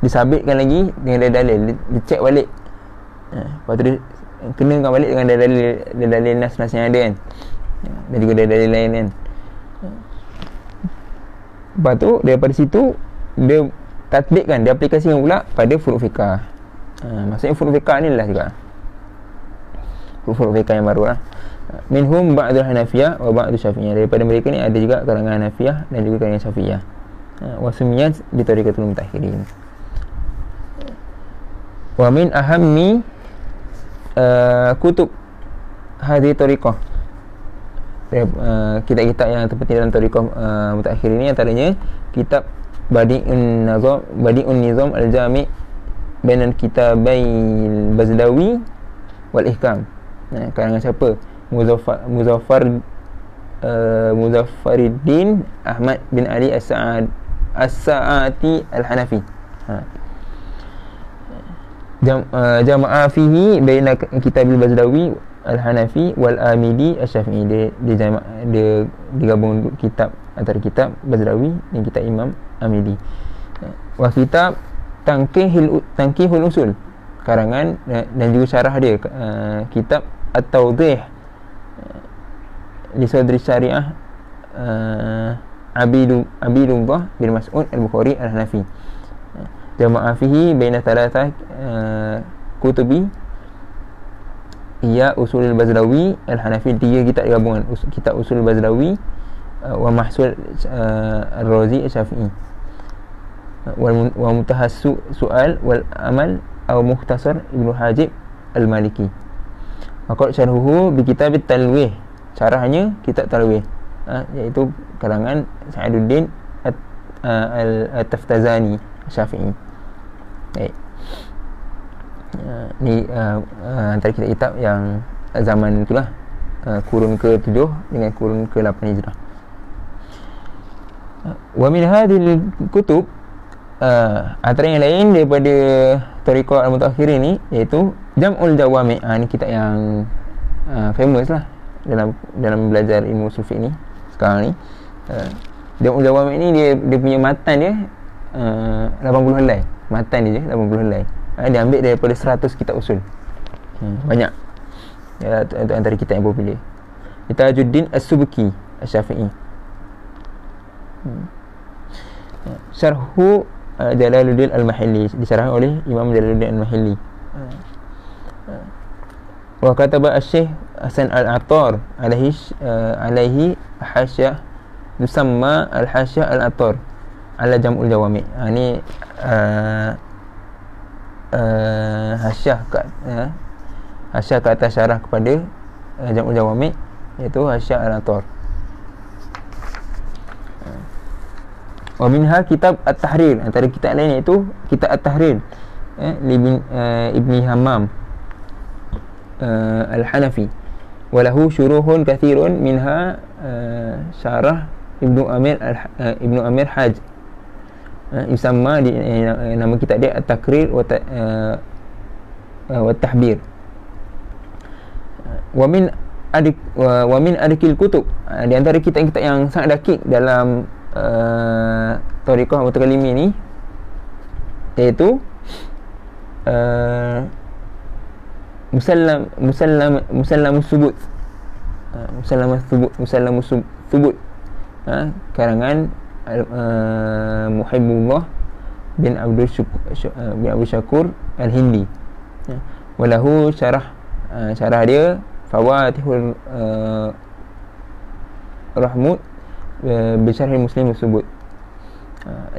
disabitkan lagi dengan dalil, dia check balik, lepas tu dia kenakan balik dengan dalil nas-nas yang ada kan, dan juga dalil lain kan. Lepas tu daripada situ dia tatbikkan, dia aplikasikan pula pada furu' fiqah. Maksudnya furu' fiqah ni lah juga furu' fiqah yang baru lah. Minhum ba'dul Hanafiyah wa ba'dul Syafi'iyah, daripada mereka ni ada juga kalangan Hanafiyah dan juga kalangan Syafi'iyah. Wa sumiyat bi tariqatul mutaakhirin. Wa min ahammi kutub hadhihi tariqah, kitab-kitab yang terpenting dalam tariqah mutaakhirin ni antaranya kitab Badi'un Nizam al-Jami' bainal kitabail Bazdawi wal Ihkam. Karangan siapa? Muzaffaruddin Ahmad bin Ali As-Sa'ati Al-Hanafi. Jama'a fihi baina kitabil Bazdawi Al-Hanafi wal Amidi Asy-Syafi'i. Dia digabung kitab antara kitab Bazdawi dan kitab Imam Amidi. Wa kitab Tanqihul Usul, karangan dan juga syarah dia, kitab At-Tawdih li Sadri Syariah Abidullah bin Mas'ud Al-Bukhari Al-Hanafi. Jama'a fihi baina thalatha kutubi ia Usulul Bazdawi Al-Hanafi, 3 kitab gabungan, kitab Usul Bazdawi wa Mahsul Ar-Razi Asy-Syafi'i wa Mutahassu Su'al wal Amal atau Mukhtasar Ibnu Hajib Al-Maliki. Maka syarhuhu bi kitab Talwih, syarahnya kitab Talwih, iaitu karangan Sa'iduddin At-Taftazani Syafi'i. Baik. Ni antara kitab-kitab yang zaman itulah, kurun ke-7 dengan kurun ke-8 Hijrah. Wa min hadhil kutub, antara yang lain daripada tariqah al-mutaakhirin ni, iaitu Jam'ul Jawami'. Ni kitab yang famous lah dalam belajar ilmu usul fiqh ni sekarang ni. Jam'ul Jawami' ni dia punya matan dia 80 helai. Matan dia je 80 helai. Dia ambil daripada 100 kitab usul. Banyak. Ya, antara kitab yang popular. Tajuddin As-Subki Asy-Syafi'i. Syarhu Jalaluddin Al-Mahalli, disyarah oleh Imam Jalaluddin Al-Mahalli. Wa kataba Asy-Syaikh Hasan Al-Attar alaihi hasyah yusamma al-hasyah al-Attar ala Jam'ul Jawami'. Ni hasyah ke atas syarah kepada Jam'ul Jawami', iaitu hasyah al-Attar. Wa minha kitab At-Tahrir, antara kitab lain iaitu kitab At-Tahrir Ibni Hammam Al-Hanafi walahu syuruhun kathirun minha syarah Ibnu Amir Haj, yusamma di nama kitab dia At-Takrir wa Tahbir. Wa min adikil kutub, di antara kitab-kitab yang sangat dakik dalam Thariqah Mutakallimin ni, iaitu Musallamus Subut, karangan Muhibbullah bin Abdul Syakur Al-Hindi. Walahu syarah dia Fawatihul Rahmud Bisyarhi Muslim Subut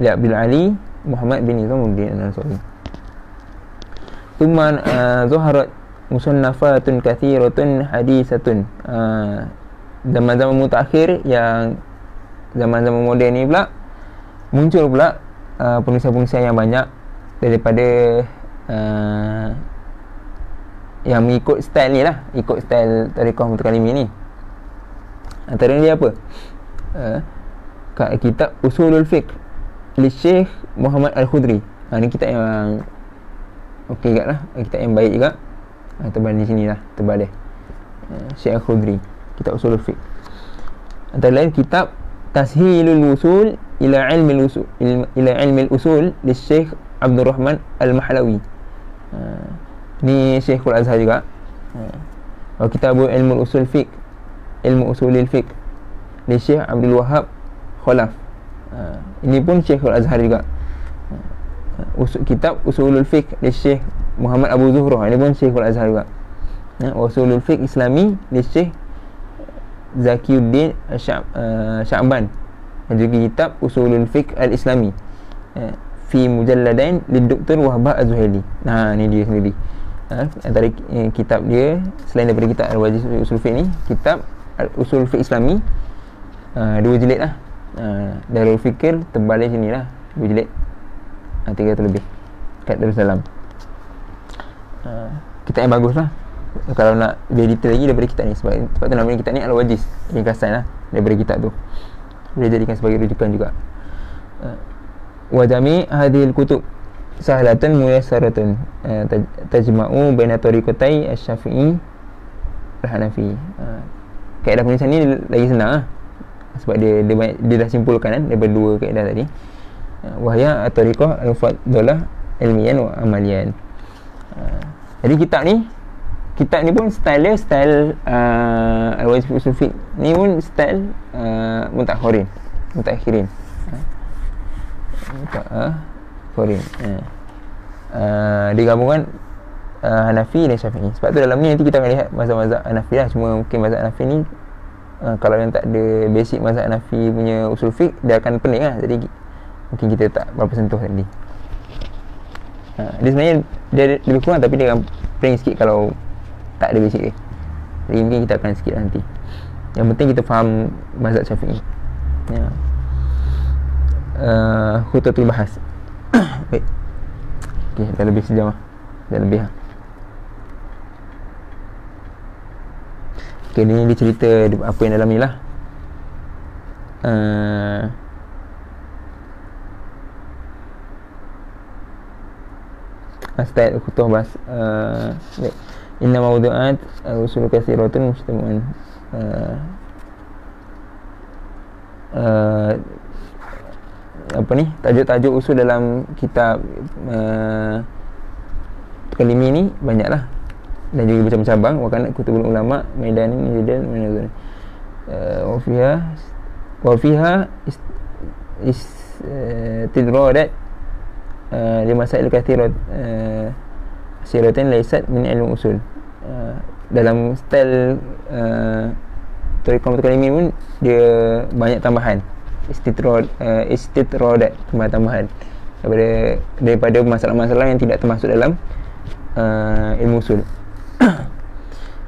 li Abdul Ali Muhammad bin Nizamuddin Al-Ansari. Thumma zuharat musannafatun kathiratun hadisatun. Zaman-zaman mutakhir, yang zaman-zaman moden ni pula muncul pula penulisan-penulisan yang banyak daripada yang mengikut style ni lah, ikut style Thariqah Mutakallimin ni. Antara dia apa? Kitab Usulul Fiqh li Syekh Muhammad Al-Khudri. Ni kitab yang okey juga lah, kitab yang baik juga. Tebal di sini lah, tebal dia, Syekh Al-Khudri, kitab Usulul Fiqh. Antara lain kitab Tashilul Usul ila ilmi al-usul li Syekh Abdul Rahman Al-Mahlawi. Ni Syekhul Azhar juga. Kitab Ilmu Usul Fiqh, Ilmu Usulil Fiqh li Syekh Abdul Wahab Khalaf. Ini pun Syekhul Azhar juga. Kitab Usulul Fiqh li Syekh Muhammad Abu Zuhrah, ini pun Syekhul Azhar juga. Usulul Fiqh Islami li Syekh Zakiyuddin Sya'ban. Dan juga kitab Usulul Fiqh Al-Islami fi mujalladain li Dr. Wahbah Az-Zuhaili. Ni dia sendiri. Antara kitab dia, selain daripada kitab Al-Wajiz Usul Fiqh ni, kitab Usul Fiqh Islami, 2 jilid lah. Darul Fikir tebal di sini lah, 2 jilid, 300 lebih kat Darussalam. Kitab yang bagus lah kalau nak lebih detail lagi daripada kitab ni. Sebab tu nama kitab ni Al-Wajiz, ringkasan lah daripada kitab tu, boleh jadikan sebagai rujukan juga. Wa jami' hadhil kutub sahlatun muyassaratun tajma'u baina tariqatai Asy-Syafi'i wal Hanafi. Kaedah penulisan ni lagi senang lah, sebab dia dah simpulkan kan daripada 2 kaedah tadi. Wahya at-tariqah al-mufaddalah ilmiyan wa amaliyan. Jadi kitab ni pun style Al-Wajiz Usul Fiqh ni pun style mutakhirin. Digabungkan Hanafi dan Syafi'i. Sebab tu dalam ni nanti kita akan lihat mazhab-mazhab Hanafi lah. Cuma mungkin mazhab Hanafi ni kalau yang tak ada basic mazhab Hanafi punya usul fiqh, dia akan pening lah. Jadi mungkin kita tak berapa sentuh tadi. Dia sebenarnya dia lebih kurang, tapi dia akan pening sikit kalau tak ada basic dia. Jadi mungkin kita akan sikit nanti. Yang penting kita faham mazhab Syafi'i. Khutatul bahas. Baik. Okey, dah lebih sejam lah. Dah lebih lah. Okey, ni dia cerita apa yang dalam ni lah. Astad khutbah bahas. Baik. Inna mawdu'at usul katsiratun mujtama'an. Apa ni, tajuk-tajuk usul dalam kitab Mutakallimin ni banyaklah, dan juga bercabang-cabang. Wa kana kutubul ulama maidanin jidal min wa fiha istidradat li masail kathirat siratan laysat min ilmu usul. Dalam style Thariqah Mutakallimin pun dia banyak tambahan, istidradat, tambahan daripada masalah-masalah yang tidak termasuk dalam ilmu usul.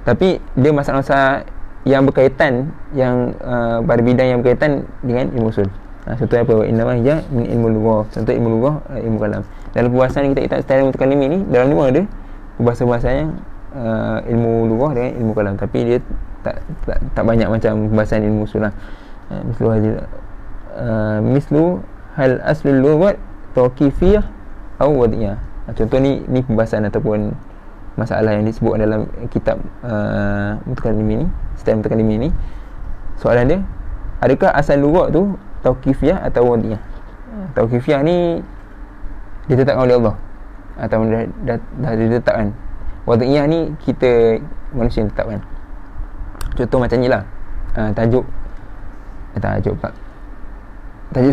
Tapi dia masalah-masalah yang berkaitan, yang pada bidang yang berkaitan dengan ilmu usul. Contohnya apa? Innama hiya min ilmu lughah. Contoh ilmu lughah, ilmu kalam. Dalam perbahasan kita style Mutakallimin ni, dalam ni pun ada perbahasan-perbahasan yang ilmu lughah dengan ilmu kalam, tapi dia tak banyak macam pembahasan ilmu usul lah. Mislu hal aslul lughat tawqifiyah atau wad'iyah. Contoh ni pembahasan ataupun masalah yang disebut dalam kitab Mutakallimin ni, sistem Mutakallimin ni. Soalan dia, adakah asal lughat tu tawqifiyah atau wad'iyah? Tawqifiyah ni ditetapkan oleh Allah atau dah ditetapkan. Wad'iyah ni kita manusia yang tetapkan. Contoh macam ni lah, tajuk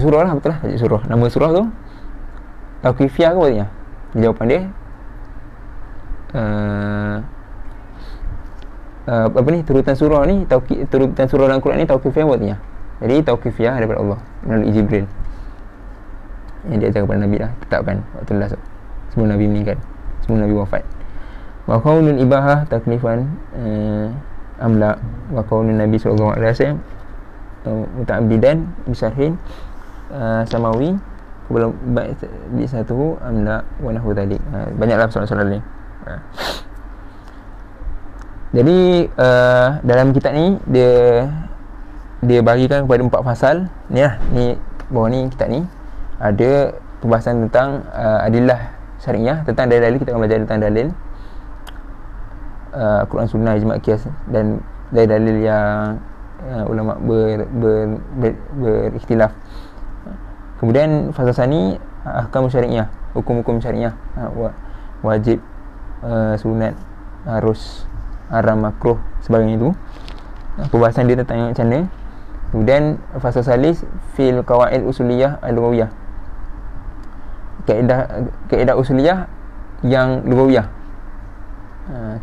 surah lah, betul lah, tajuk surah. Nama surah tu tawqifiyah ke wad'iyah? Jawapan dia turutan surah dalam Quran ni tawqifiyah wad'iyah. Jadi tawqifiyah daripada Allah melalui Jibril yang dia ajar kepada Nabi lah, tetapkan waktu last sebelum Nabi meninggal, sebelum Nabi wafat. Wa qaulul ibahah taklifan amla wa qaulun Nabi sallallahu alaihi wasallam muta'abbidan bisarhin samawi qabla bi satuhu amla wa nahwu tadi. Banyaklah soalan-soalan ni. Jadi dalam kitab ni dia bagikan kepada 4 fasal ni lah. Ni bawah ni kitab ni ada pembahasan tentang adillah syariah, tentang dalil. Kita akan belajar tentang dalil Quran, Sunnah, Ijma', Qiyas dan dalil yang ulama berikhtilaf. Kemudian fasal sani ahkam syariah, hukum-hukum syariah, wajib, sunat, harus, haram, makruh, sebagainya itu. Pembahasan dia tentang macam mana. Kemudian fasal salis fil qawaid usuliyah al-lughawiyah, kaedah usuliyah yang lughawiyah.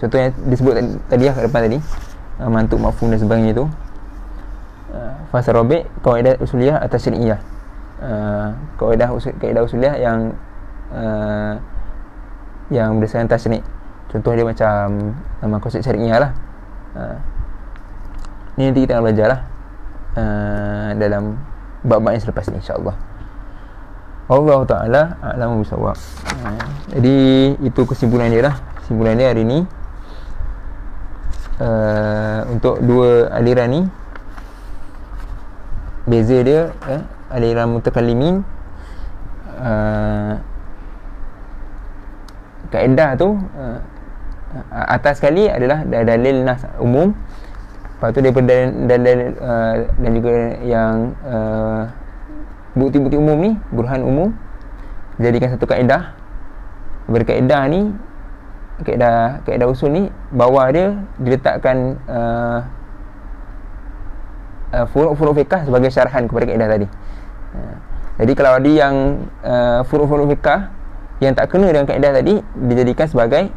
Contohnya disebut tadi lah kat depan tadi, mantuk, mafhum dan sebagainya itu. Fasal rabi' kaedah usuliyah atas syariah, kaedah usuliyah yang berdasarkan tasni'. Contoh dia macam konsep syariah lah. Ni nanti kita akan belajar lah dalam bab-bab yang selepas ni, insya-Allah. Allah Ta'ala a'lamu bisawab. Jadi itu kesimpulan dia lah. Kesimpulan dia hari ni, untuk dua aliran ni, beza dia, aliran mutakallimin, kaedah tu atas sekali adalah dalil nas umum. Lepas tu daripada dalil dan juga yang bukti-bukti umum ni, burhan umum, jadikan satu kaedah. Berkaedah ni, kaedah usul ni, bawah dia diletakkan furuk-furuk fiqh sebagai syarahan kepada kaedah tadi. Jadi kalau ada yang furuk-furuk fiqh yang tak kena dengan kaedah tadi, dijadikan sebagai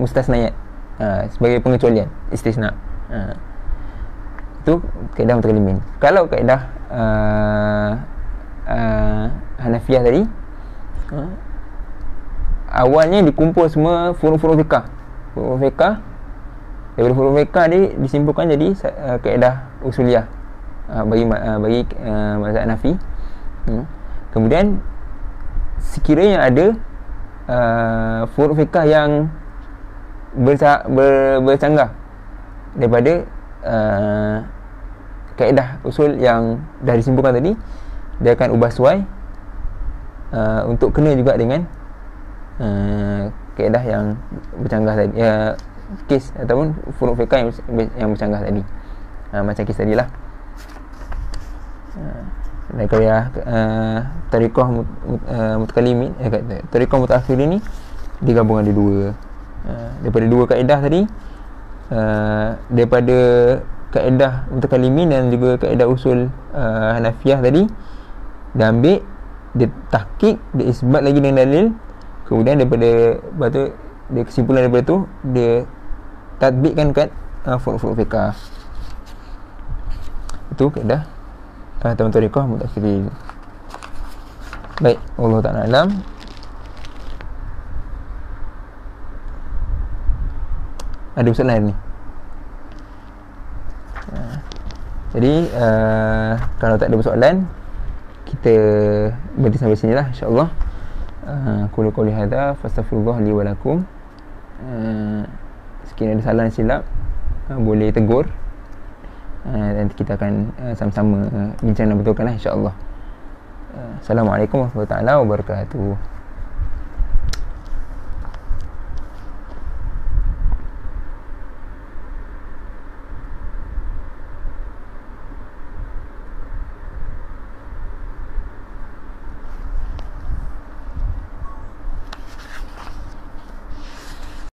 mustasnayat, sebagai pengecualian, istisna. Itu kaedah mutakallimin. Kalau kaedah Hanafiyah tadi, awalnya dikumpul semua furuk-furuk fiqh. Furuk fiqh, daripada furuk fiqh ni disimpulkan jadi kaedah usuliyah bagi mazhab Hanafi. Kemudian sekiranya ada furuk fiqh yang bercanggah daripada kaedah usul yang dah disimpulkan tadi, dia akan ubah suai untuk kena juga dengan kaedah yang bercanggah tadi, kes ataupun furuk fiqh yang bercanggah tadi. Macam kes tadi lah. Dan kalau tariqah mutakallimin, tariqah mutaakhirin ni digabungkan ada dua. Daripada dua kaedah tadi, daripada kaedah mutakallimin dan juga kaedah usul Hanafiyah tadi, dia ambil, dia tahqiq, dia isbat lagi dengan dalil. Kemudian daripada batu, dia kesimpulan daripada tu dia tatbikkan kat furuk-furuk fiqh. Itu kaedah atau tariqah mutaakhirin. Baik, Allah Ta'ala alam. Ada soalan ni? Jadi kalau tak ada soalan, kita berhenti sampai sini lah, insyaAllah. Qul qouli hadza fastaghfirullah li wa lakum. Sekiranya ada salah silap, boleh tegur, dan kita akan sama-sama bincang dan betulkan, insya-Allah. Assalamualaikum warahmatullahi wabarakatuh.